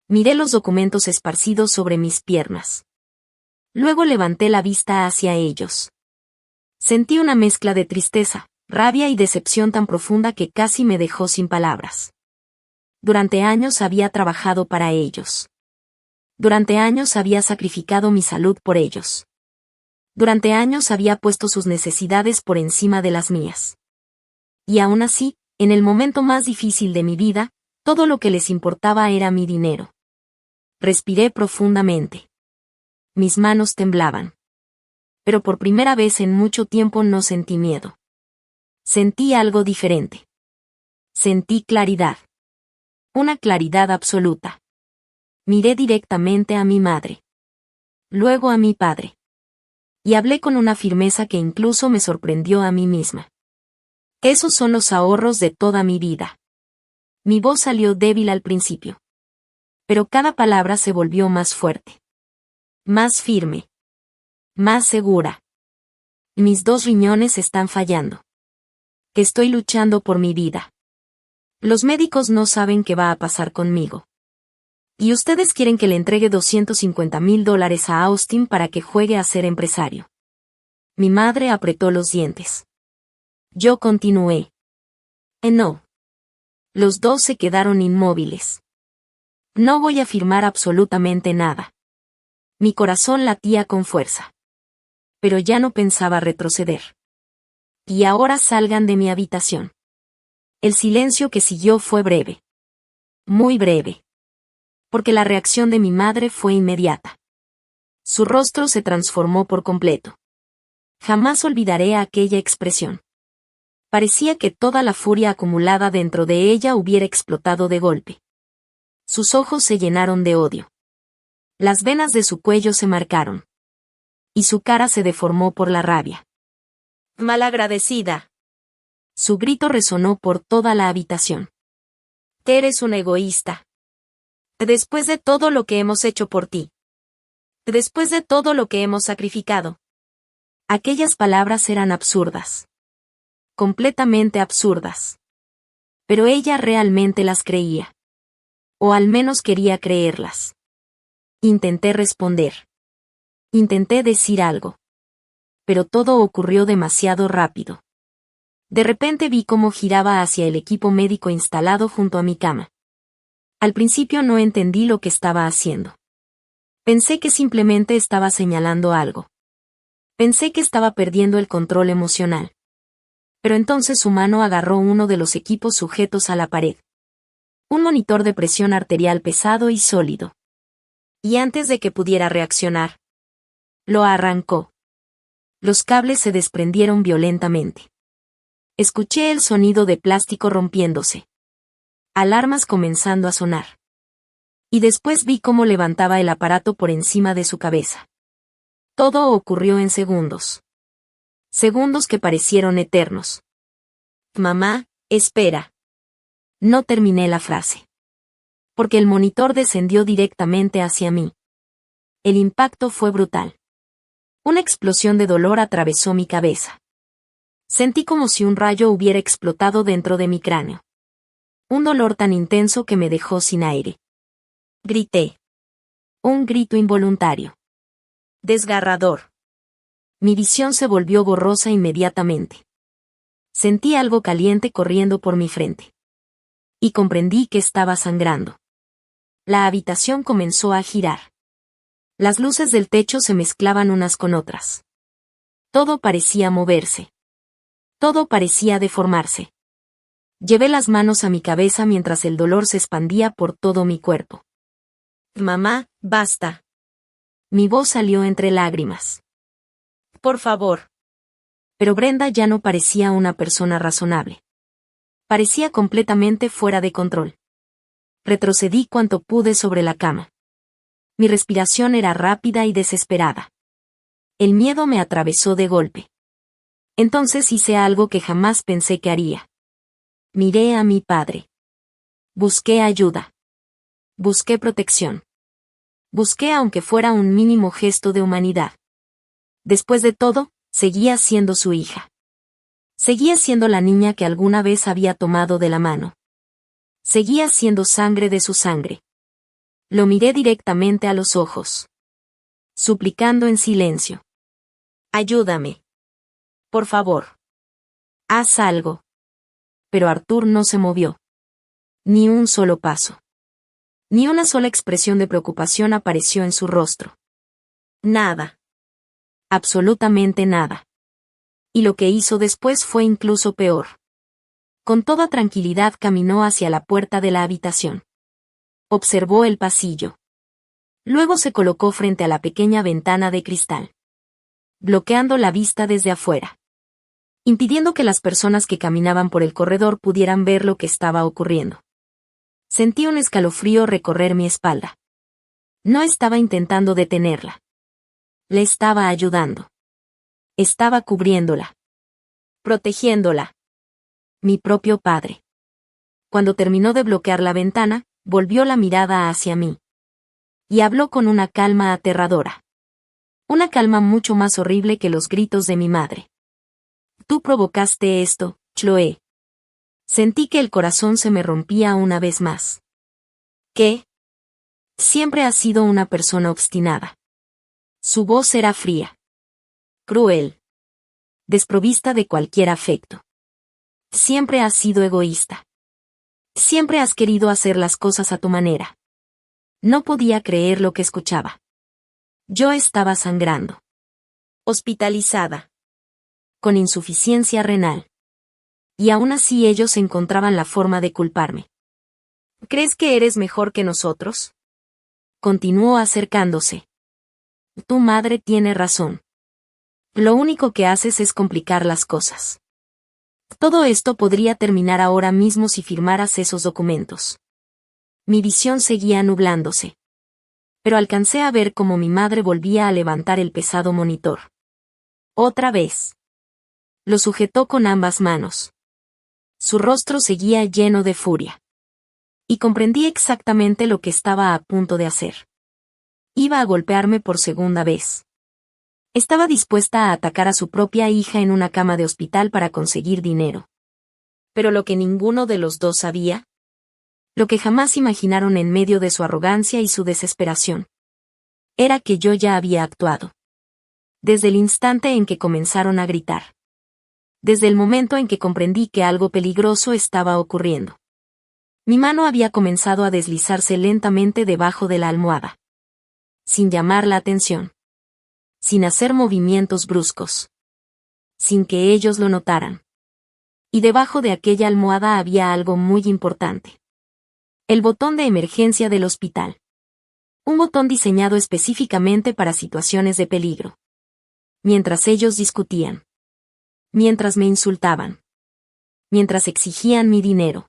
Miré los documentos esparcidos sobre mis piernas. Luego levanté la vista hacia ellos. Sentí una mezcla de tristeza, rabia y decepción tan profunda que casi me dejó sin palabras. Durante años había trabajado para ellos. Durante años había sacrificado mi salud por ellos. Durante años había puesto sus necesidades por encima de las mías. Y aún así, en el momento más difícil de mi vida, todo lo que les importaba era mi dinero. Respiré profundamente. Mis manos temblaban. Pero por primera vez en mucho tiempo no sentí miedo. Sentí algo diferente. Sentí claridad. Una claridad absoluta. Miré directamente a mi madre. Luego a mi padre. Y hablé con una firmeza que incluso me sorprendió a mí misma. Esos son los ahorros de toda mi vida. Mi voz salió débil al principio. Pero cada palabra se volvió más fuerte. Más firme. Más segura. Mis 2 riñones están fallando. Estoy luchando por mi vida. Los médicos no saben qué va a pasar conmigo. Y ustedes quieren que le entregue $250,000 a Austin para que juegue a ser empresario. Mi madre apretó los dientes. Yo continué. No. Los dos se quedaron inmóviles. No voy a firmar absolutamente nada. Mi corazón latía con fuerza. Pero ya no pensaba retroceder. Y ahora salgan de mi habitación. El silencio que siguió fue breve. Muy breve. Porque la reacción de mi madre fue inmediata. Su rostro se transformó por completo. Jamás olvidaré aquella expresión. Parecía que toda la furia acumulada dentro de ella hubiera explotado de golpe. Sus ojos se llenaron de odio. Las venas de su cuello se marcaron. Y su cara se deformó por la rabia. «Malagradecida». Su grito resonó por toda la habitación. «Eres un egoísta. Después de todo lo que hemos hecho por ti. Después de todo lo que hemos sacrificado». Aquellas palabras eran absurdas. Completamente absurdas. Pero ella realmente las creía. O al menos quería creerlas. Intenté responder. Intenté decir algo. Pero todo ocurrió demasiado rápido. De repente vi cómo giraba hacia el equipo médico instalado junto a mi cama. Al principio no entendí lo que estaba haciendo. Pensé que simplemente estaba señalando algo. Pensé que estaba perdiendo el control emocional. Pero entonces su mano agarró uno de los equipos sujetos a la pared. Un monitor de presión arterial pesado y sólido. Y antes de que pudiera reaccionar, lo arrancó. Los cables se desprendieron violentamente. Escuché el sonido de plástico rompiéndose. Alarmas comenzando a sonar. Y después vi cómo levantaba el aparato por encima de su cabeza. Todo ocurrió en segundos. Segundos que parecieron eternos. «Mamá, espera». No terminé la frase. Porque el monitor descendió directamente hacia mí. El impacto fue brutal. Una explosión de dolor atravesó mi cabeza. Sentí como si un rayo hubiera explotado dentro de mi cráneo. Un dolor tan intenso que me dejó sin aire. Grité. Un grito involuntario. Desgarrador. Mi visión se volvió borrosa inmediatamente. Sentí algo caliente corriendo por mi frente. Y comprendí que estaba sangrando. La habitación comenzó a girar. Las luces del techo se mezclaban unas con otras. Todo parecía moverse. Todo parecía deformarse. Llevé las manos a mi cabeza mientras el dolor se expandía por todo mi cuerpo. «Mamá, basta». Mi voz salió entre lágrimas. «Por favor». Pero Brenda ya no parecía una persona razonable. Parecía completamente fuera de control. Retrocedí cuanto pude sobre la cama. Mi respiración era rápida y desesperada. El miedo me atravesó de golpe. Entonces hice algo que jamás pensé que haría. Miré a mi padre. Busqué ayuda. Busqué protección. Busqué aunque fuera un mínimo gesto de humanidad. Después de todo, seguía siendo su hija. Seguía siendo la niña que alguna vez había tomado de la mano. Seguía siendo sangre de su sangre. Lo miré directamente a los ojos. Suplicando en silencio. «Ayúdame. Por favor. Haz algo». Pero Arthur no se movió. Ni un solo paso. Ni una sola expresión de preocupación apareció en su rostro. Nada. Absolutamente nada. Y lo que hizo después fue incluso peor. Con toda tranquilidad caminó hacia la puerta de la habitación. Observó el pasillo. Luego se colocó frente a la pequeña ventana de cristal, bloqueando la vista desde afuera, impidiendo que las personas que caminaban por el corredor pudieran ver lo que estaba ocurriendo. Sentí un escalofrío recorrer mi espalda. No estaba intentando detenerla. Le estaba ayudando. Estaba cubriéndola. Protegiéndola. Mi propio padre. Cuando terminó de bloquear la ventana, volvió la mirada hacia mí. Y habló con una calma aterradora. Una calma mucho más horrible que los gritos de mi madre. «Tú provocaste esto, Chloe». Sentí que el corazón se me rompía una vez más. «¿Qué?» Siempre has sido una persona obstinada. Su voz era fría. Cruel. Desprovista de cualquier afecto. Siempre has sido egoísta. Siempre has querido hacer las cosas a tu manera. No podía creer lo que escuchaba. Yo estaba sangrando. Hospitalizada. Con insuficiencia renal. Y aún así ellos encontraban la forma de culparme. ¿Crees que eres mejor que nosotros? Continuó acercándose. Tu madre tiene razón. Lo único que haces es complicar las cosas. Todo esto podría terminar ahora mismo si firmaras esos documentos. Mi visión seguía nublándose. Pero alcancé a ver cómo mi madre volvía a levantar el pesado monitor. Otra vez. Lo sujetó con ambas manos. Su rostro seguía lleno de furia. Y comprendí exactamente lo que estaba a punto de hacer. Iba a golpearme por segunda vez. Estaba dispuesta a atacar a su propia hija en una cama de hospital para conseguir dinero. Pero lo que ninguno de los dos sabía, lo que jamás imaginaron en medio de su arrogancia y su desesperación, era que yo ya había actuado. Desde el instante en que comenzaron a gritar. Desde el momento en que comprendí que algo peligroso estaba ocurriendo. Mi mano había comenzado a deslizarse lentamente debajo de la almohada. Sin llamar la atención. Sin hacer movimientos bruscos. Sin que ellos lo notaran. Y debajo de aquella almohada había algo muy importante. El botón de emergencia del hospital. Un botón diseñado específicamente para situaciones de peligro. Mientras ellos discutían. Mientras me insultaban. Mientras exigían mi dinero.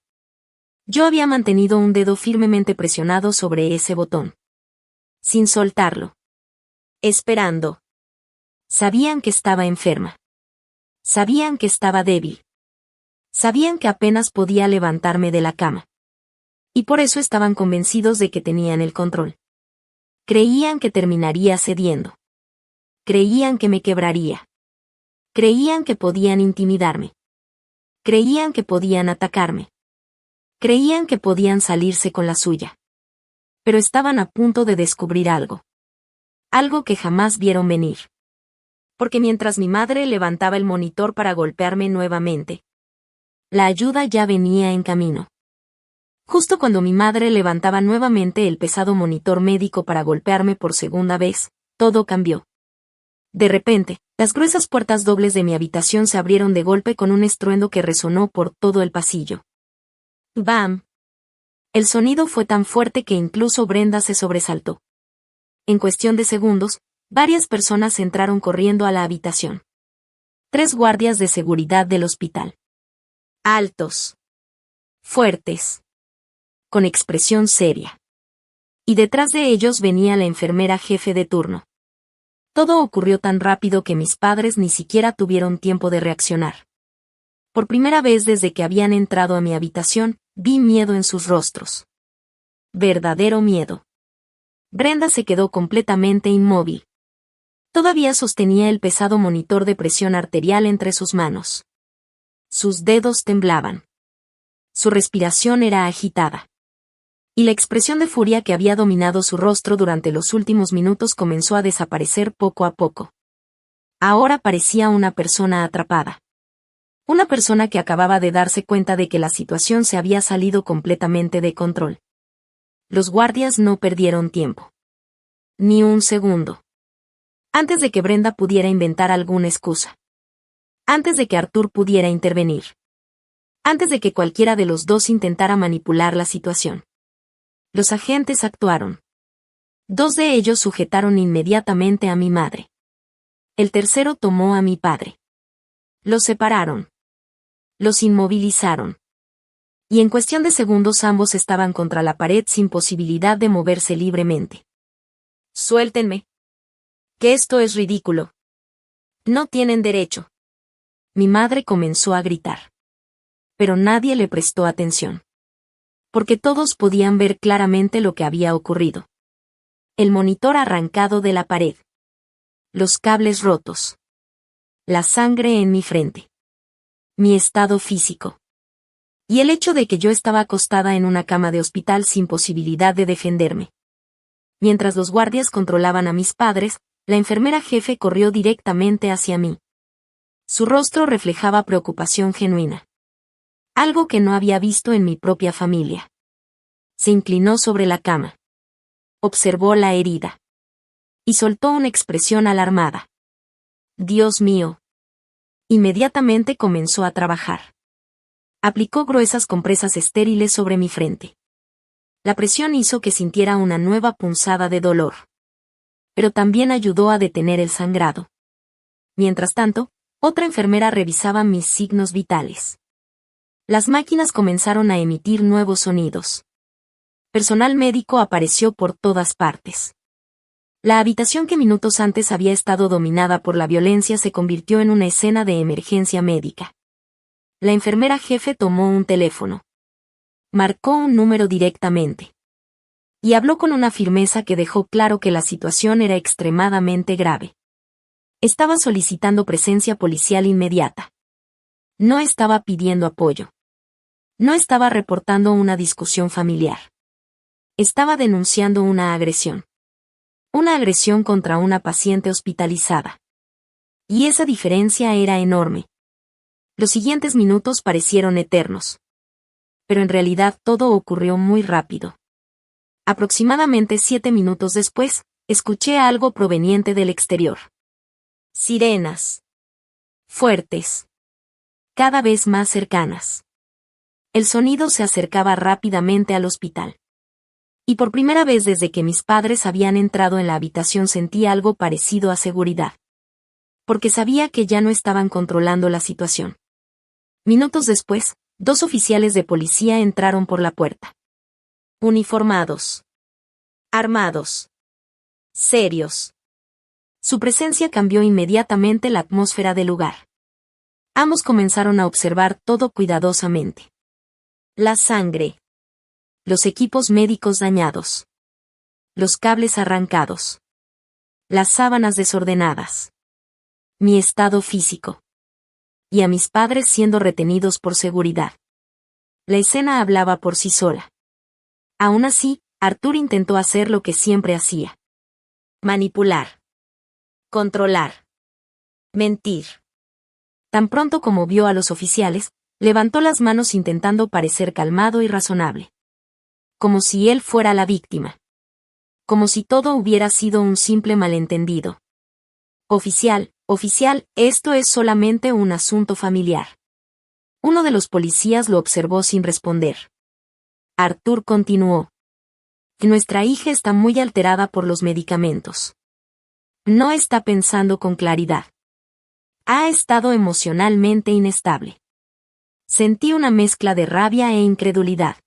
Yo había mantenido un dedo firmemente presionado sobre ese botón. Sin soltarlo. Esperando. Sabían que estaba enferma. Sabían que estaba débil. Sabían que apenas podía levantarme de la cama. Y por eso estaban convencidos de que tenían el control. Creían que terminaría cediendo. Creían que me quebraría. Creían que podían intimidarme. Creían que podían atacarme. Creían que podían salirse con la suya. Pero estaban a punto de descubrir algo. Algo que jamás vieron venir. Porque mientras mi madre levantaba el monitor para golpearme nuevamente, la ayuda ya venía en camino. Justo cuando mi madre levantaba nuevamente el pesado monitor médico para golpearme por segunda vez, todo cambió. De repente, las gruesas puertas dobles de mi habitación se abrieron de golpe con un estruendo que resonó por todo el pasillo. ¡Bam! El sonido fue tan fuerte que incluso Brenda se sobresaltó. En cuestión de segundos, varias personas entraron corriendo a la habitación. 3 guardias de seguridad del hospital. Altos. Fuertes. Con expresión seria. Y detrás de ellos venía la enfermera jefe de turno. Todo ocurrió tan rápido que mis padres ni siquiera tuvieron tiempo de reaccionar. Por primera vez desde que habían entrado a mi habitación, vi miedo en sus rostros. Verdadero miedo. Brenda se quedó completamente inmóvil. Todavía sostenía el pesado monitor de presión arterial entre sus manos. Sus dedos temblaban. Su respiración era agitada. Y la expresión de furia que había dominado su rostro durante los últimos minutos comenzó a desaparecer poco a poco. Ahora parecía una persona atrapada. Una persona que acababa de darse cuenta de que la situación se había salido completamente de control. Los guardias no perdieron tiempo. Ni un segundo. Antes de que Brenda pudiera inventar alguna excusa. Antes de que Arthur pudiera intervenir. Antes de que cualquiera de los dos intentara manipular la situación. Los agentes actuaron. 2 de ellos sujetaron inmediatamente a mi madre. El tercero tomó a mi padre. Los separaron. Los inmovilizaron. Y en cuestión de segundos ambos estaban contra la pared sin posibilidad de moverse libremente. Suéltenme. Que esto es ridículo. No tienen derecho. Mi madre comenzó a gritar. Pero nadie le prestó atención. Porque todos podían ver claramente lo que había ocurrido. El monitor arrancado de la pared. Los cables rotos. La sangre en mi frente. Mi estado físico. Y el hecho de que yo estaba acostada en una cama de hospital sin posibilidad de defenderme. Mientras los guardias controlaban a mis padres, la enfermera jefe corrió directamente hacia mí. Su rostro reflejaba preocupación genuina. Algo que no había visto en mi propia familia. Se inclinó sobre la cama. observó la herida. Y soltó una expresión alarmada. Dios mío. Inmediatamente comenzó a trabajar. Aplicó gruesas compresas estériles sobre mi frente. La presión hizo que sintiera una nueva punzada de dolor. Pero también ayudó a detener el sangrado. Mientras tanto, otra enfermera revisaba mis signos vitales. Las máquinas comenzaron a emitir nuevos sonidos. Personal médico apareció por todas partes. La habitación que minutos antes había estado dominada por la violencia se convirtió en una escena de emergencia médica. La enfermera jefe tomó un teléfono. Marcó un número directamente. Y habló con una firmeza que dejó claro que la situación era extremadamente grave. Estaba solicitando presencia policial inmediata. No estaba pidiendo apoyo. No estaba reportando una discusión familiar. Estaba denunciando una agresión. Una agresión contra una paciente hospitalizada. Y esa diferencia era enorme. Los siguientes minutos parecieron eternos. Pero en realidad todo ocurrió muy rápido. Aproximadamente 7 minutos después, escuché algo proveniente del exterior. Sirenas. Fuertes. Cada vez más cercanas. El sonido se acercaba rápidamente al hospital. Y por primera vez desde que mis padres habían entrado en la habitación sentí algo parecido a seguridad. Porque sabía que ya no estaban controlando la situación. Minutos después, 2 oficiales de policía entraron por la puerta. Uniformados. Armados. Serios. Su presencia cambió inmediatamente la atmósfera del lugar. Ambos comenzaron a observar todo cuidadosamente. La sangre. Los equipos médicos dañados. Los cables arrancados. Las sábanas desordenadas. Mi estado físico. Y a mis padres siendo retenidos por seguridad. La escena hablaba por sí sola. Aún así, Arthur intentó hacer lo que siempre hacía. Manipular. Controlar. Mentir. Tan pronto como vio a los oficiales, levantó las manos intentando parecer calmado y razonable. Como si él fuera la víctima. Como si todo hubiera sido un simple malentendido. Oficial, esto es solamente un asunto familiar. Uno de los policías lo observó sin responder. Arthur continuó. Nuestra hija está muy alterada por los medicamentos. No está pensando con claridad. Ha estado emocionalmente inestable. Sentí una mezcla de rabia e incredulidad.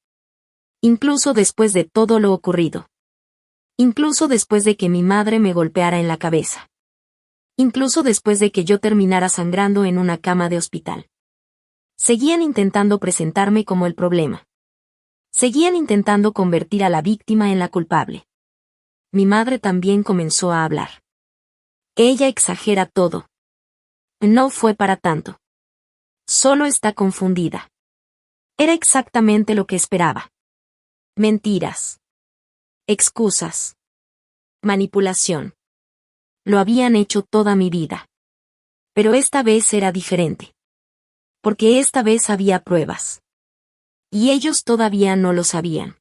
Incluso después de todo lo ocurrido. Incluso después de que mi madre me golpeara en la cabeza. Incluso después de que yo terminara sangrando en una cama de hospital. Seguían intentando presentarme como el problema. Seguían intentando convertir a la víctima en la culpable. Mi madre también comenzó a hablar. Ella exagera todo. No fue para tanto. Solo está confundida. Era exactamente lo que esperaba. Mentiras. Excusas. Manipulación. Lo habían hecho toda mi vida. Pero esta vez era diferente. Porque esta vez había pruebas. Y ellos todavía no lo sabían.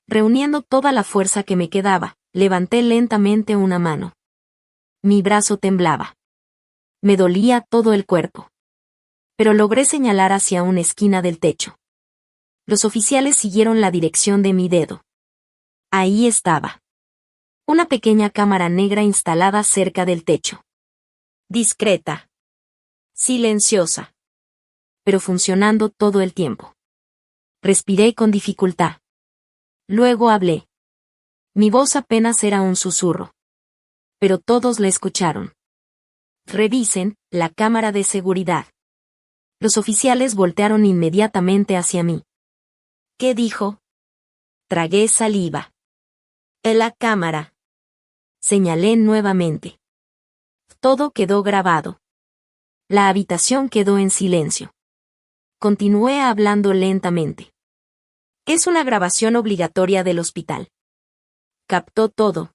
Reuniendo toda la fuerza que me quedaba, levanté lentamente una mano. Mi brazo temblaba. Me dolía todo el cuerpo. Pero logré señalar hacia una esquina del techo. Los oficiales siguieron la dirección de mi dedo. Ahí estaba. Una pequeña cámara negra instalada cerca del techo. Discreta. Silenciosa. Pero funcionando todo el tiempo. Respiré con dificultad. Luego hablé. Mi voz apenas era un susurro. Pero todos la escucharon. Revisen la cámara de seguridad. Los oficiales voltearon inmediatamente hacia mí. ¿Qué dijo? Tragué saliva. En la cámara. Señalé nuevamente. Todo quedó grabado. La habitación quedó en silencio. Continué hablando lentamente. Es una grabación obligatoria del hospital. Captó todo.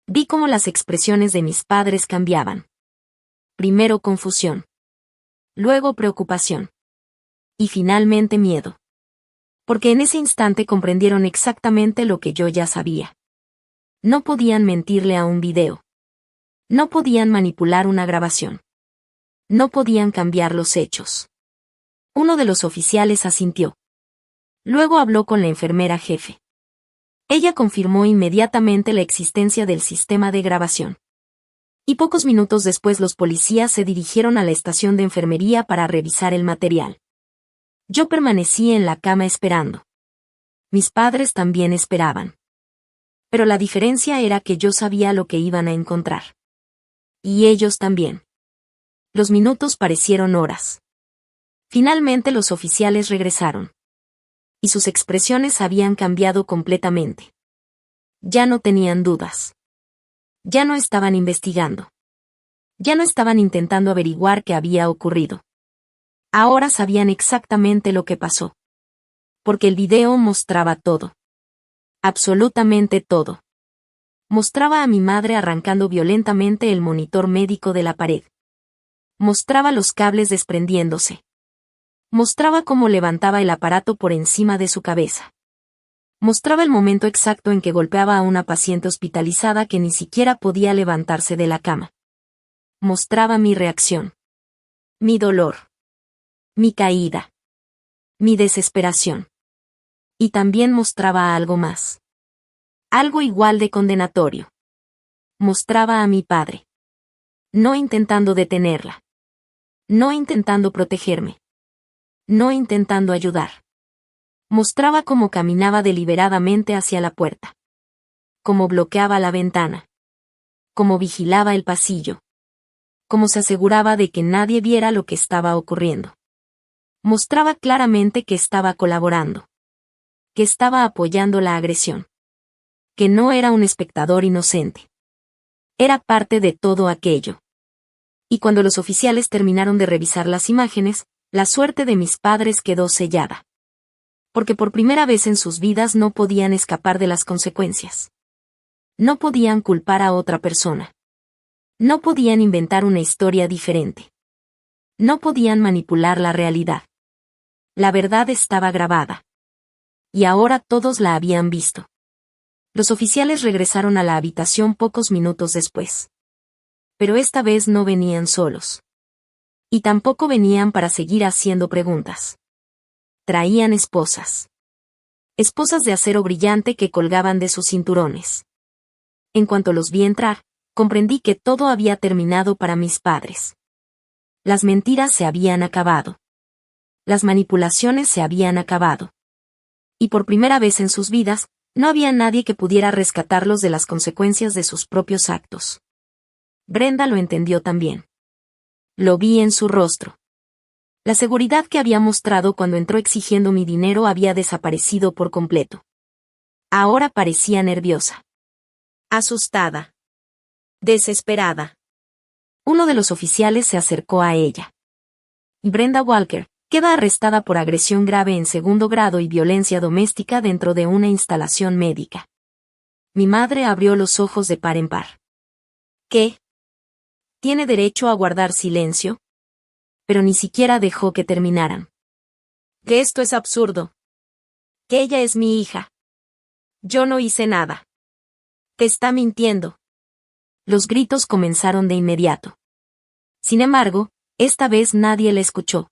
Vi cómo las expresiones de mis padres cambiaban. Primero confusión. Luego preocupación. Y finalmente miedo. Porque en ese instante comprendieron exactamente lo que yo ya sabía. No podían mentirle a un video. No podían manipular una grabación. No podían cambiar los hechos. Uno de los oficiales asintió. Luego habló con la enfermera jefe. Ella confirmó inmediatamente la existencia del sistema de grabación. Y pocos minutos después los policías se dirigieron a la estación de enfermería para revisar el material. Yo permanecí en la cama esperando. Mis padres también esperaban. Pero la diferencia era que yo sabía lo que iban a encontrar. Y ellos también. Los minutos parecieron horas. Finalmente los oficiales regresaron. Y sus expresiones habían cambiado completamente. Ya no tenían dudas. Ya no estaban investigando. Ya no estaban intentando averiguar qué había ocurrido. Ahora sabían exactamente lo que pasó. Porque el video mostraba todo. Absolutamente todo. Mostraba a mi madre arrancando violentamente el monitor médico de la pared. Mostraba los cables desprendiéndose. Mostraba cómo levantaba el aparato por encima de su cabeza. Mostraba el momento exacto en que golpeaba a una paciente hospitalizada que ni siquiera podía levantarse de la cama. Mostraba mi reacción. Mi dolor. Mi caída. Mi desesperación. Y también mostraba algo más. Algo igual de condenatorio. Mostraba a mi padre. No intentando detenerla. No intentando protegerme. No intentando ayudar. Mostraba cómo caminaba deliberadamente hacia la puerta. Cómo bloqueaba la ventana. Cómo vigilaba el pasillo. Cómo se aseguraba de que nadie viera lo que estaba ocurriendo. Mostraba claramente que estaba colaborando. Que estaba apoyando la agresión. Que no era un espectador inocente. Era parte de todo aquello. Y cuando los oficiales terminaron de revisar las imágenes, la suerte de mis padres quedó sellada. Porque por primera vez en sus vidas no podían escapar de las consecuencias. No podían culpar a otra persona. No podían inventar una historia diferente. No podían manipular la realidad. La verdad estaba grabada. Y ahora todos la habían visto. Los oficiales regresaron a la habitación pocos minutos después. Pero esta vez no venían solos. Y tampoco venían para seguir haciendo preguntas. Traían esposas. Esposas de acero brillante que colgaban de sus cinturones. En cuanto los vi entrar, comprendí que todo había terminado para mis padres. Las mentiras se habían acabado. Las manipulaciones se habían acabado. Y por primera vez en sus vidas, no había nadie que pudiera rescatarlos de las consecuencias de sus propios actos. Brenda lo entendió también. Lo vi en su rostro. La seguridad que había mostrado cuando entró exigiendo mi dinero había desaparecido por completo. Ahora parecía nerviosa. Asustada. Desesperada. Uno de los oficiales se acercó a ella. Brenda Walker queda arrestada por agresión grave en segundo grado y violencia doméstica dentro de una instalación médica. Mi madre abrió los ojos de par en par. ¿Qué? ¿Tiene derecho a guardar silencio? Pero ni siquiera dejó que terminaran. Que esto es absurdo. Que ella es mi hija. Yo no hice nada. Te está mintiendo. Los gritos comenzaron de inmediato. Sin embargo, esta vez nadie la escuchó.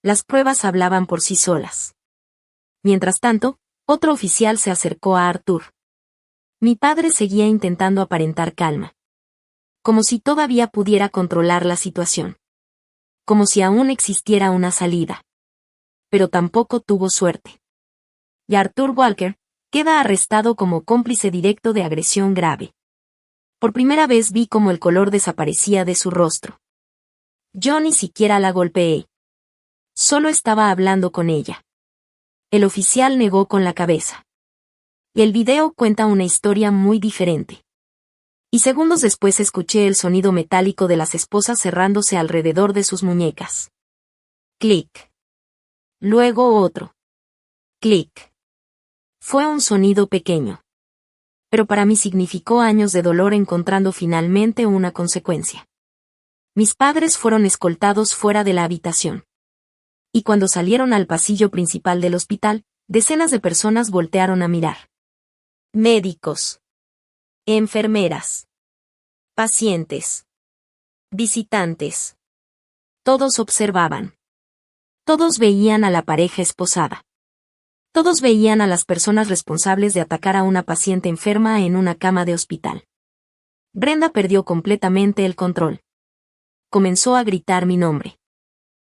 Las pruebas hablaban por sí solas. Mientras tanto, otro oficial se acercó a Arthur. Mi padre seguía intentando aparentar calma. Como si todavía pudiera controlar la situación. Como si aún existiera una salida. Pero tampoco tuvo suerte. Y Arthur Walker queda arrestado como cómplice directo de agresión grave. Por primera vez vi cómo el color desaparecía de su rostro. Yo ni siquiera la golpeé. Solo estaba hablando con ella. El oficial negó con la cabeza. Y el video cuenta una historia muy diferente. Y segundos después escuché el sonido metálico de las esposas cerrándose alrededor de sus muñecas. Clic. Luego otro. Clic. Fue un sonido pequeño. Pero para mí significó años de dolor encontrando finalmente una consecuencia. Mis padres fueron escoltados fuera de la habitación. Y cuando salieron al pasillo principal del hospital, decenas de personas voltearon a mirar. Médicos. Enfermeras, pacientes, visitantes. Todos observaban. Todos veían a la pareja esposada. Todos veían a las personas responsables de atacar a una paciente enferma en una cama de hospital. Brenda perdió completamente el control. Comenzó a gritar mi nombre.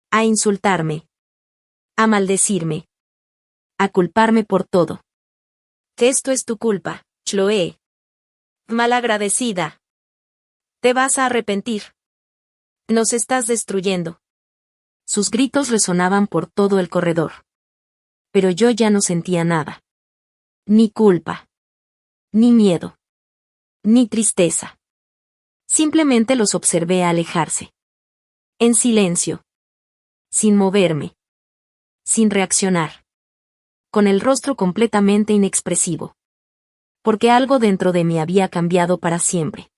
A insultarme. A maldecirme. A culparme por todo. Que esto es tu culpa, Chloe. Malagradecida. Te vas a arrepentir. Nos estás destruyendo. Sus gritos resonaban por todo el corredor. Pero yo ya no sentía nada. Ni culpa. Ni miedo. Ni tristeza. Simplemente los observé alejarse. En silencio. Sin moverme. Sin reaccionar. Con el rostro completamente inexpresivo. Porque algo dentro de mí había cambiado para siempre.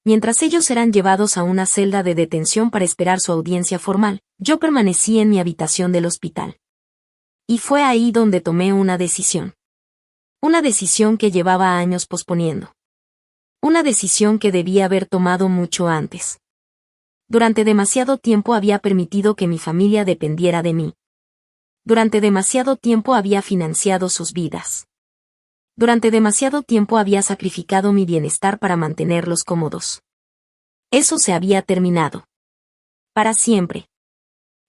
Mientras ellos eran llevados a una celda de detención para esperar su audiencia formal, yo permanecí en mi habitación del hospital. Y fue ahí donde tomé una decisión. Una decisión que llevaba años posponiendo. Una decisión que debía haber tomado mucho antes. Durante demasiado tiempo había permitido que mi familia dependiera de mí. Durante demasiado tiempo había financiado sus vidas. Durante demasiado tiempo había sacrificado mi bienestar para mantenerlos cómodos. Eso se había terminado. Para siempre.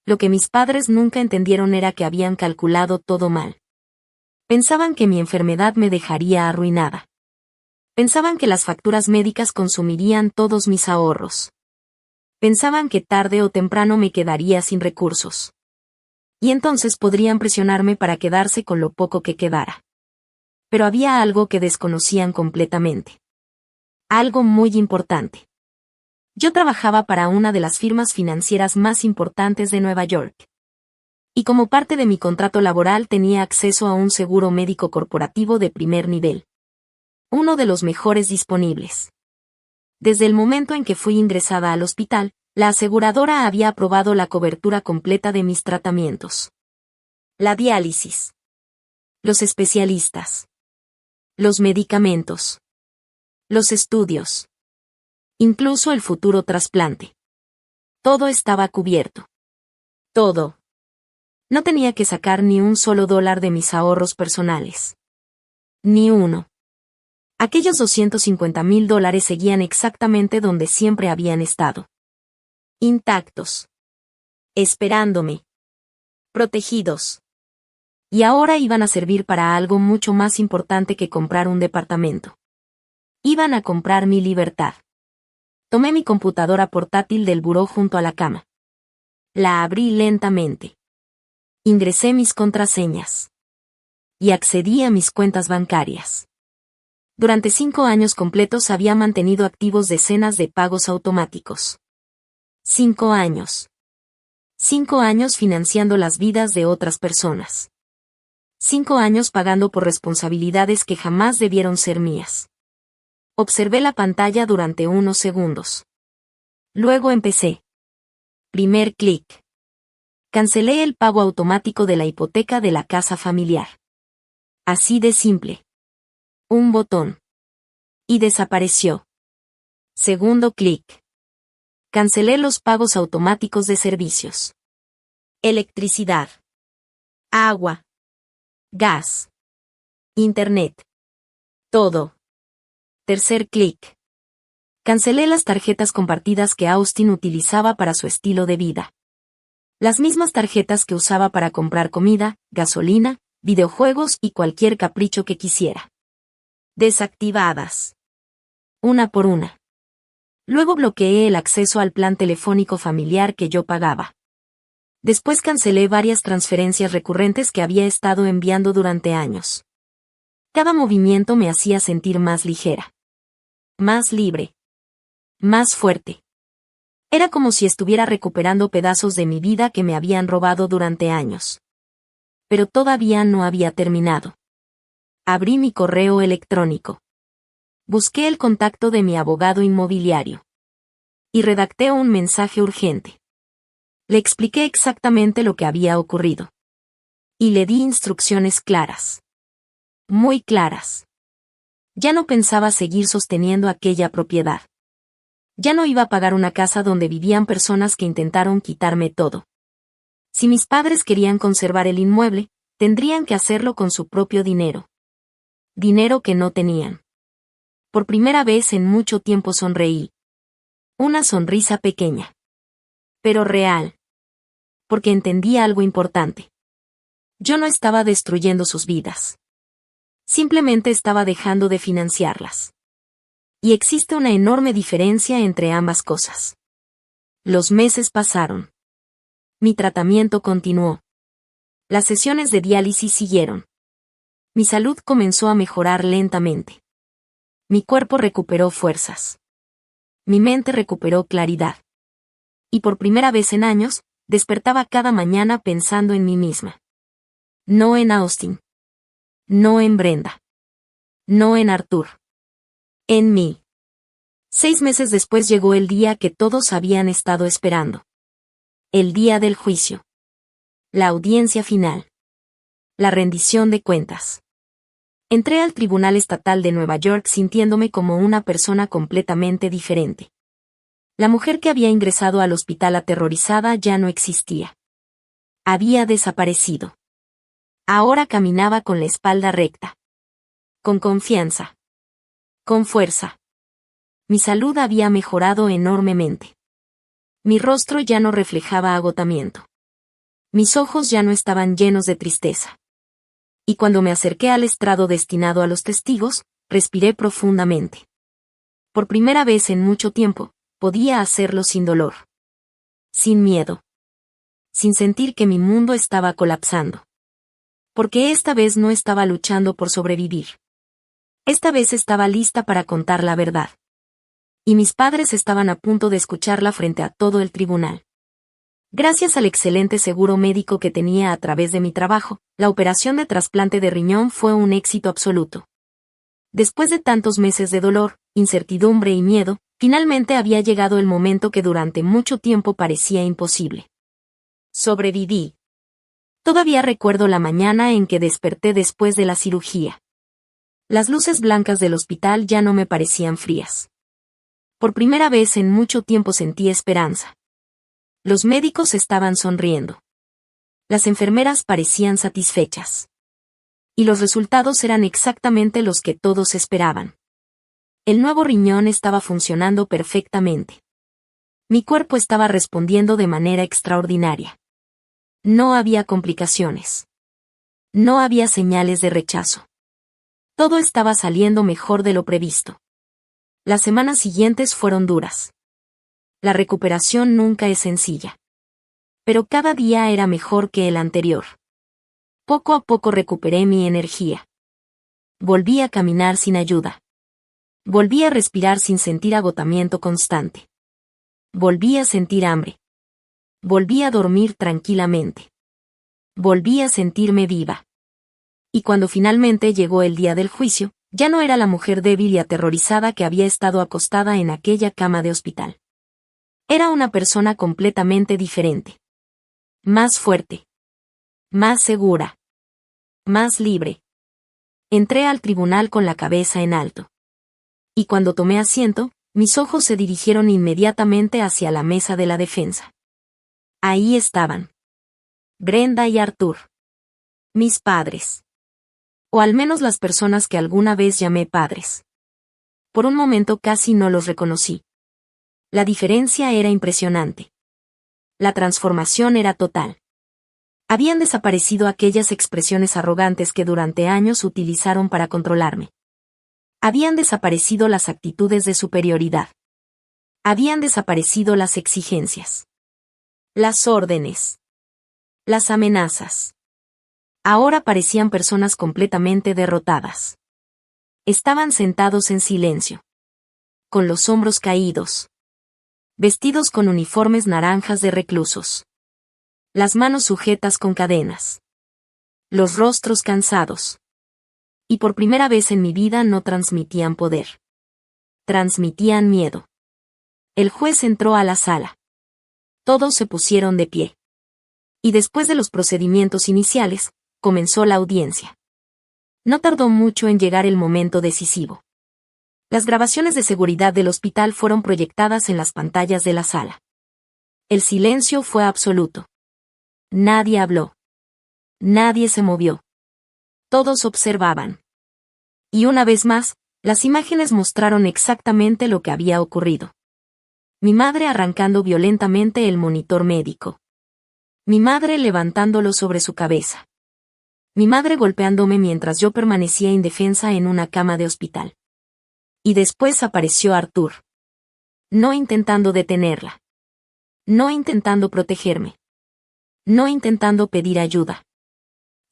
Lo que mis padres nunca entendieron era que habían calculado todo mal. Pensaban que mi enfermedad me dejaría arruinada. Pensaban que las facturas médicas consumirían todos mis ahorros. Pensaban que tarde o temprano me quedaría sin recursos. Y entonces podrían presionarme para quedarse con lo poco que quedara. Pero había algo que desconocían completamente. Algo muy importante. Yo trabajaba para una de las firmas financieras más importantes de Nueva York. Y como parte de mi contrato laboral tenía acceso a un seguro médico corporativo de primer nivel. Uno de los mejores disponibles. Desde el momento en que fui ingresada al hospital, la aseguradora había aprobado la cobertura completa de mis tratamientos. La diálisis. Los especialistas. Los medicamentos. Los estudios. Incluso el futuro trasplante. Todo estaba cubierto. Todo. No tenía que sacar ni un solo dólar de mis ahorros personales. Ni uno. Aquellos $250,000 seguían exactamente donde siempre habían estado. Intactos. Esperándome. Protegidos. Y ahora iban a servir para algo mucho más importante que comprar un departamento. Iban a comprar mi libertad. Tomé mi computadora portátil del buró junto a la cama. La abrí lentamente. Ingresé mis contraseñas. Y accedí a mis cuentas bancarias. Durante 5 años completos había mantenido activos decenas de pagos automáticos. 5 años. 5 años financiando las vidas de otras personas. 5 años pagando por responsabilidades que jamás debieron ser mías. Observé la pantalla durante unos segundos. Luego empecé. Primer clic. Cancelé el pago automático de la hipoteca de la casa familiar. Así de simple. Un botón. Y desapareció. Segundo clic. Cancelé los pagos automáticos de servicios. Electricidad. Agua. Gas. Internet. Todo. Tercer clic. Cancelé las tarjetas compartidas que Austin utilizaba para su estilo de vida. Las mismas tarjetas que usaba para comprar comida, gasolina, videojuegos y cualquier capricho que quisiera. Desactivadas. Una por una. Luego bloqueé el acceso al plan telefónico familiar que yo pagaba. Después cancelé varias transferencias recurrentes que había estado enviando durante años. Cada movimiento me hacía sentir más ligera. Más libre. Más fuerte. Era como si estuviera recuperando pedazos de mi vida que me habían robado durante años. Pero todavía no había terminado. Abrí mi correo electrónico. Busqué el contacto de mi abogado inmobiliario. Y redacté un mensaje urgente. Le expliqué exactamente lo que había ocurrido. Y le di instrucciones claras. Muy claras. Ya no pensaba seguir sosteniendo aquella propiedad. Ya no iba a pagar una casa donde vivían personas que intentaron quitarme todo. Si mis padres querían conservar el inmueble, tendrían que hacerlo con su propio dinero. Dinero que no tenían. Por primera vez en mucho tiempo sonreí. Una sonrisa pequeña. Pero real. Porque entendía algo importante. Yo no estaba destruyendo sus vidas. Simplemente estaba dejando de financiarlas. Y existe una enorme diferencia entre ambas cosas. Los meses pasaron. Mi tratamiento continuó. Las sesiones de diálisis siguieron. Mi salud comenzó a mejorar lentamente. Mi cuerpo recuperó fuerzas. Mi mente recuperó claridad. Y por primera vez en años, despertaba cada mañana pensando en mí misma. No en Austin. No en Brenda. No en Arthur. En mí. 6 meses después llegó el día que todos habían estado esperando. El día del juicio. La audiencia final. La rendición de cuentas. Entré al Tribunal Estatal de Nueva York sintiéndome como una persona completamente diferente. La mujer que había ingresado al hospital aterrorizada ya no existía. Había desaparecido. Ahora caminaba con la espalda recta. Con confianza. Con fuerza. Mi salud había mejorado enormemente. Mi rostro ya no reflejaba agotamiento. Mis ojos ya no estaban llenos de tristeza. Y cuando me acerqué al estrado destinado a los testigos, respiré profundamente. Por primera vez en mucho tiempo, podía hacerlo sin dolor. Sin miedo. Sin sentir que mi mundo estaba colapsando. Porque esta vez no estaba luchando por sobrevivir. Esta vez estaba lista para contar la verdad. Y mis padres estaban a punto de escucharla frente a todo el tribunal. Gracias al excelente seguro médico que tenía a través de mi trabajo, la operación de trasplante de riñón fue un éxito absoluto. Después de tantos meses de dolor, incertidumbre y miedo, finalmente había llegado el momento que durante mucho tiempo parecía imposible. Sobreviví. Todavía recuerdo la mañana en que desperté después de la cirugía. Las luces blancas del hospital ya no me parecían frías. Por primera vez en mucho tiempo sentí esperanza. Los médicos estaban sonriendo. Las enfermeras parecían satisfechas. Y los resultados eran exactamente los que todos esperaban. El nuevo riñón estaba funcionando perfectamente. Mi cuerpo estaba respondiendo de manera extraordinaria. No había complicaciones. No había señales de rechazo. Todo estaba saliendo mejor de lo previsto. Las semanas siguientes fueron duras. La recuperación nunca es sencilla. Pero cada día era mejor que el anterior. Poco a poco recuperé mi energía. Volví a caminar sin ayuda. Volví a respirar sin sentir agotamiento constante. Volví a sentir hambre. Volví a dormir tranquilamente. Volví a sentirme viva. Y cuando finalmente llegó el día del juicio, ya no era la mujer débil y aterrorizada que había estado acostada en aquella cama de hospital. Era una persona completamente diferente. Más fuerte. Más segura. Más libre. Entré al tribunal con la cabeza en alto. Y cuando tomé asiento, mis ojos se dirigieron inmediatamente hacia la mesa de la defensa. Ahí estaban. Brenda y Arthur. Mis padres. O al menos las personas que alguna vez llamé padres. Por un momento casi no los reconocí. La diferencia era impresionante. La transformación era total. Habían desaparecido aquellas expresiones arrogantes que durante años utilizaron para controlarme. Habían desaparecido las actitudes de superioridad. Habían desaparecido las exigencias. Las órdenes. Las amenazas. Ahora parecían personas completamente derrotadas. Estaban sentados en silencio. Con los hombros caídos. Vestidos con uniformes naranjas de reclusos. Las manos sujetas con cadenas. Los rostros cansados. Y por primera vez en mi vida no transmitían poder. Transmitían miedo. El juez entró a la sala. Todos se pusieron de pie. Y después de los procedimientos iniciales, comenzó la audiencia. No tardó mucho en llegar el momento decisivo. Las grabaciones de seguridad del hospital fueron proyectadas en las pantallas de la sala. El silencio fue absoluto. Nadie habló. Nadie se movió. Todos observaban. Y una vez más, las imágenes mostraron exactamente lo que había ocurrido. Mi madre arrancando violentamente el monitor médico. Mi madre levantándolo sobre su cabeza. Mi madre golpeándome mientras yo permanecía indefensa en una cama de hospital. Y después apareció Arthur. No intentando detenerla. No intentando protegerme. No intentando pedir ayuda.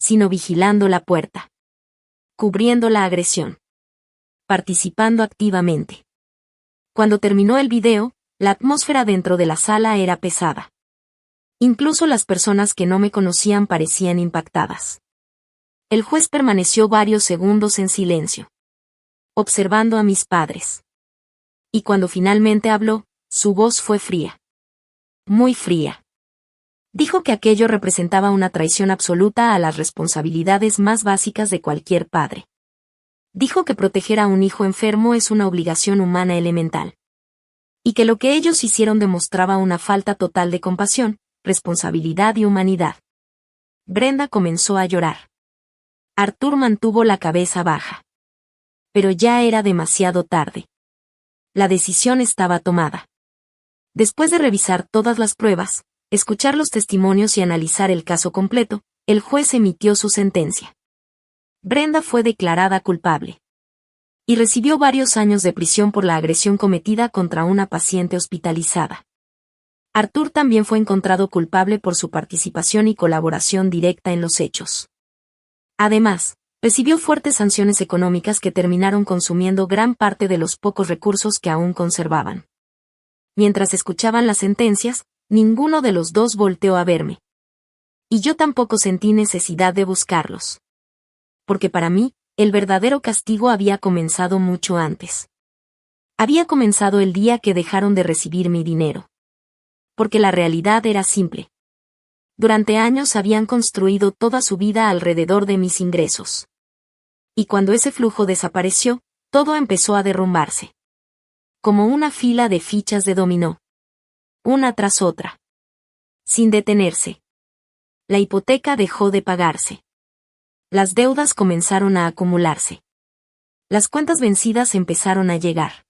Sino vigilando la puerta. Cubriendo la agresión. Participando activamente. Cuando terminó el video, la atmósfera dentro de la sala era pesada. Incluso las personas que no me conocían parecían impactadas. El juez permaneció varios segundos en silencio, observando a mis padres. Y cuando finalmente habló, su voz fue fría. Muy fría. Dijo que aquello representaba una traición absoluta a las responsabilidades más básicas de cualquier padre. Dijo que proteger a un hijo enfermo es una obligación humana elemental. Y que lo que ellos hicieron demostraba una falta total de compasión, responsabilidad y humanidad. Brenda comenzó a llorar. Arthur mantuvo la cabeza baja. Pero ya era demasiado tarde. La decisión estaba tomada. Después de revisar todas las pruebas, escuchar los testimonios y analizar el caso completo, el juez emitió su sentencia. Brenda fue declarada culpable. Y recibió varios años de prisión por la agresión cometida contra una paciente hospitalizada. Arthur también fue encontrado culpable por su participación y colaboración directa en los hechos. Además, recibió fuertes sanciones económicas que terminaron consumiendo gran parte de los pocos recursos que aún conservaban. Mientras escuchaban las sentencias, ninguno de los dos volteó a verme. Y yo tampoco sentí necesidad de buscarlos. Porque para mí, el verdadero castigo había comenzado mucho antes. Había comenzado el día que dejaron de recibir mi dinero. Porque la realidad era simple. Durante años habían construido toda su vida alrededor de mis ingresos. Y cuando ese flujo desapareció, todo empezó a derrumbarse. Como una fila de fichas de dominó. Una tras otra. Sin detenerse. La hipoteca dejó de pagarse. Las deudas comenzaron a acumularse. Las cuentas vencidas empezaron a llegar.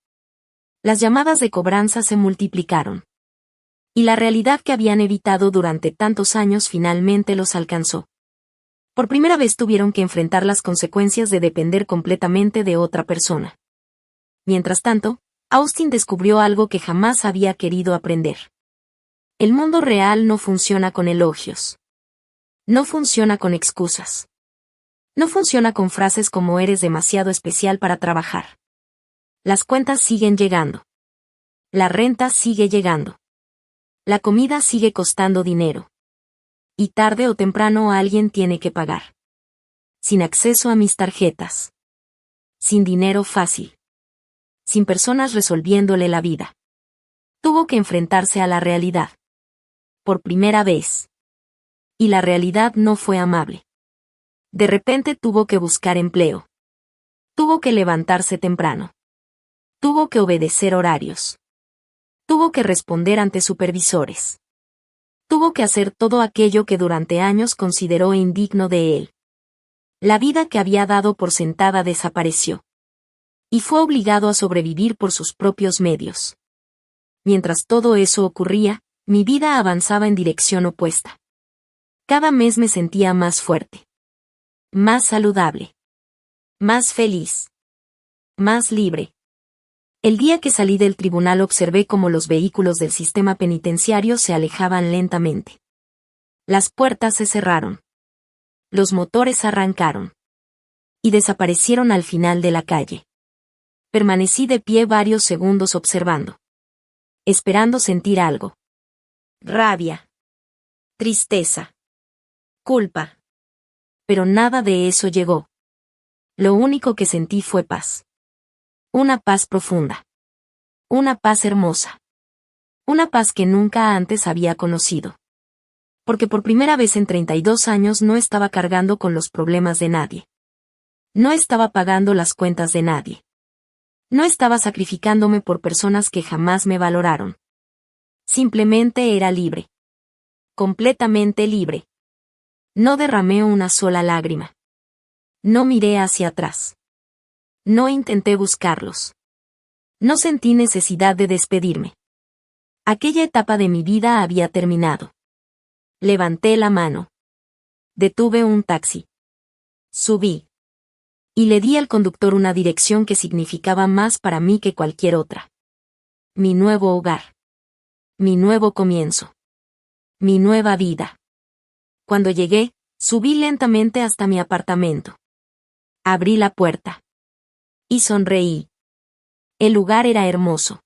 Las llamadas de cobranza se multiplicaron. Y la realidad que habían evitado durante tantos años finalmente los alcanzó. Por primera vez tuvieron que enfrentar las consecuencias de depender completamente de otra persona. Mientras tanto, Austin descubrió algo que jamás había querido aprender. El mundo real no funciona con elogios. No funciona con excusas. No funciona con frases como eres demasiado especial para trabajar. Las cuentas siguen llegando. La renta sigue llegando. La comida sigue costando dinero. Y tarde o temprano alguien tiene que pagar. Sin acceso a mis tarjetas. Sin dinero fácil. Sin personas resolviéndole la vida. Tuvo que enfrentarse a la realidad. Por primera vez. Y la realidad no fue amable. De repente tuvo que buscar empleo. Tuvo que levantarse temprano. Tuvo que obedecer horarios. Tuvo que responder ante supervisores. Tuvo que hacer todo aquello que durante años consideró indigno de él. La vida que había dado por sentada desapareció. Y fue obligado a sobrevivir por sus propios medios. Mientras todo eso ocurría, mi vida avanzaba en dirección opuesta. Cada mes me sentía más fuerte. Más saludable. Más feliz. Más libre. El día que salí del tribunal observé cómo los vehículos del sistema penitenciario se alejaban lentamente. Las puertas se cerraron. Los motores arrancaron. Y desaparecieron al final de la calle. Permanecí de pie varios segundos observando. Esperando sentir algo. Rabia. Tristeza. Culpa. Pero nada de eso llegó. Lo único que sentí fue paz. Una paz profunda. Una paz hermosa. Una paz que nunca antes había conocido. Porque por primera vez en 32 años no estaba cargando con los problemas de nadie. No estaba pagando las cuentas de nadie. No estaba sacrificándome por personas que jamás me valoraron. Simplemente era libre. Completamente libre. No derramé una sola lágrima. No miré hacia atrás. No intenté buscarlos. No sentí necesidad de despedirme. Aquella etapa de mi vida había terminado. Levanté la mano. Detuve un taxi. Subí. Y le di al conductor una dirección que significaba más para mí que cualquier otra. Mi nuevo hogar. Mi nuevo comienzo. Mi nueva vida. Cuando llegué, subí lentamente hasta mi apartamento. Abrí la puerta. Y sonreí. El lugar era hermoso.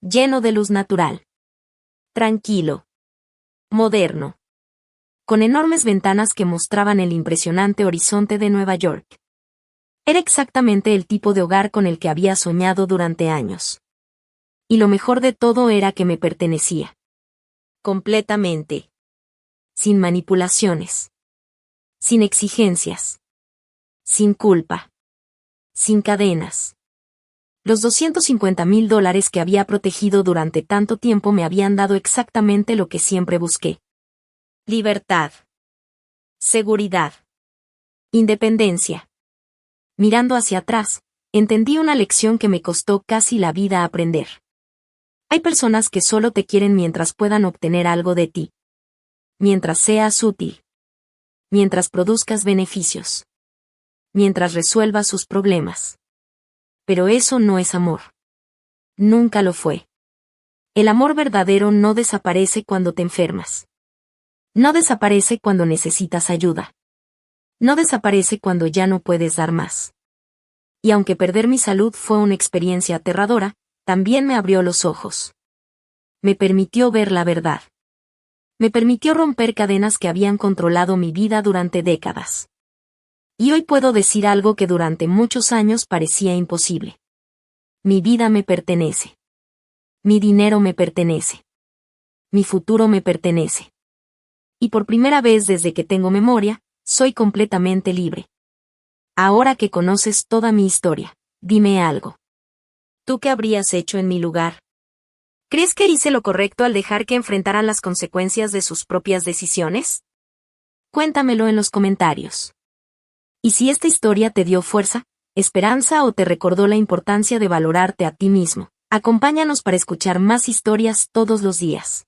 Lleno de luz natural. Tranquilo. Moderno. Con enormes ventanas que mostraban el impresionante horizonte de Nueva York. Era exactamente el tipo de hogar con el que había soñado durante años. Y lo mejor de todo era que me pertenecía. Completamente. Sin manipulaciones. Sin exigencias. Sin culpa. Sin cadenas. Los $250,000 que había protegido durante tanto tiempo me habían dado exactamente lo que siempre busqué. Libertad. Seguridad. Independencia. Mirando hacia atrás, entendí una lección que me costó casi la vida aprender. Hay personas que solo te quieren mientras puedan obtener algo de ti. Mientras seas útil. Mientras produzcas beneficios. Mientras resuelvas sus problemas. Pero eso no es amor. Nunca lo fue. El amor verdadero no desaparece cuando te enfermas. No desaparece cuando necesitas ayuda. No desaparece cuando ya no puedes dar más. Y aunque perder mi salud fue una experiencia aterradora, también me abrió los ojos. Me permitió ver la verdad. Me permitió romper cadenas que habían controlado mi vida durante décadas. Y hoy puedo decir algo que durante muchos años parecía imposible. Mi vida me pertenece. Mi dinero me pertenece. Mi futuro me pertenece. Y por primera vez desde que tengo memoria, soy completamente libre. Ahora que conoces toda mi historia, dime algo. ¿Tú qué habrías hecho en mi lugar? ¿Crees que hice lo correcto al dejar que enfrentaran las consecuencias de sus propias decisiones? Cuéntamelo en los comentarios. Y si esta historia te dio fuerza, esperanza o te recordó la importancia de valorarte a ti mismo, acompáñanos para escuchar más historias todos los días.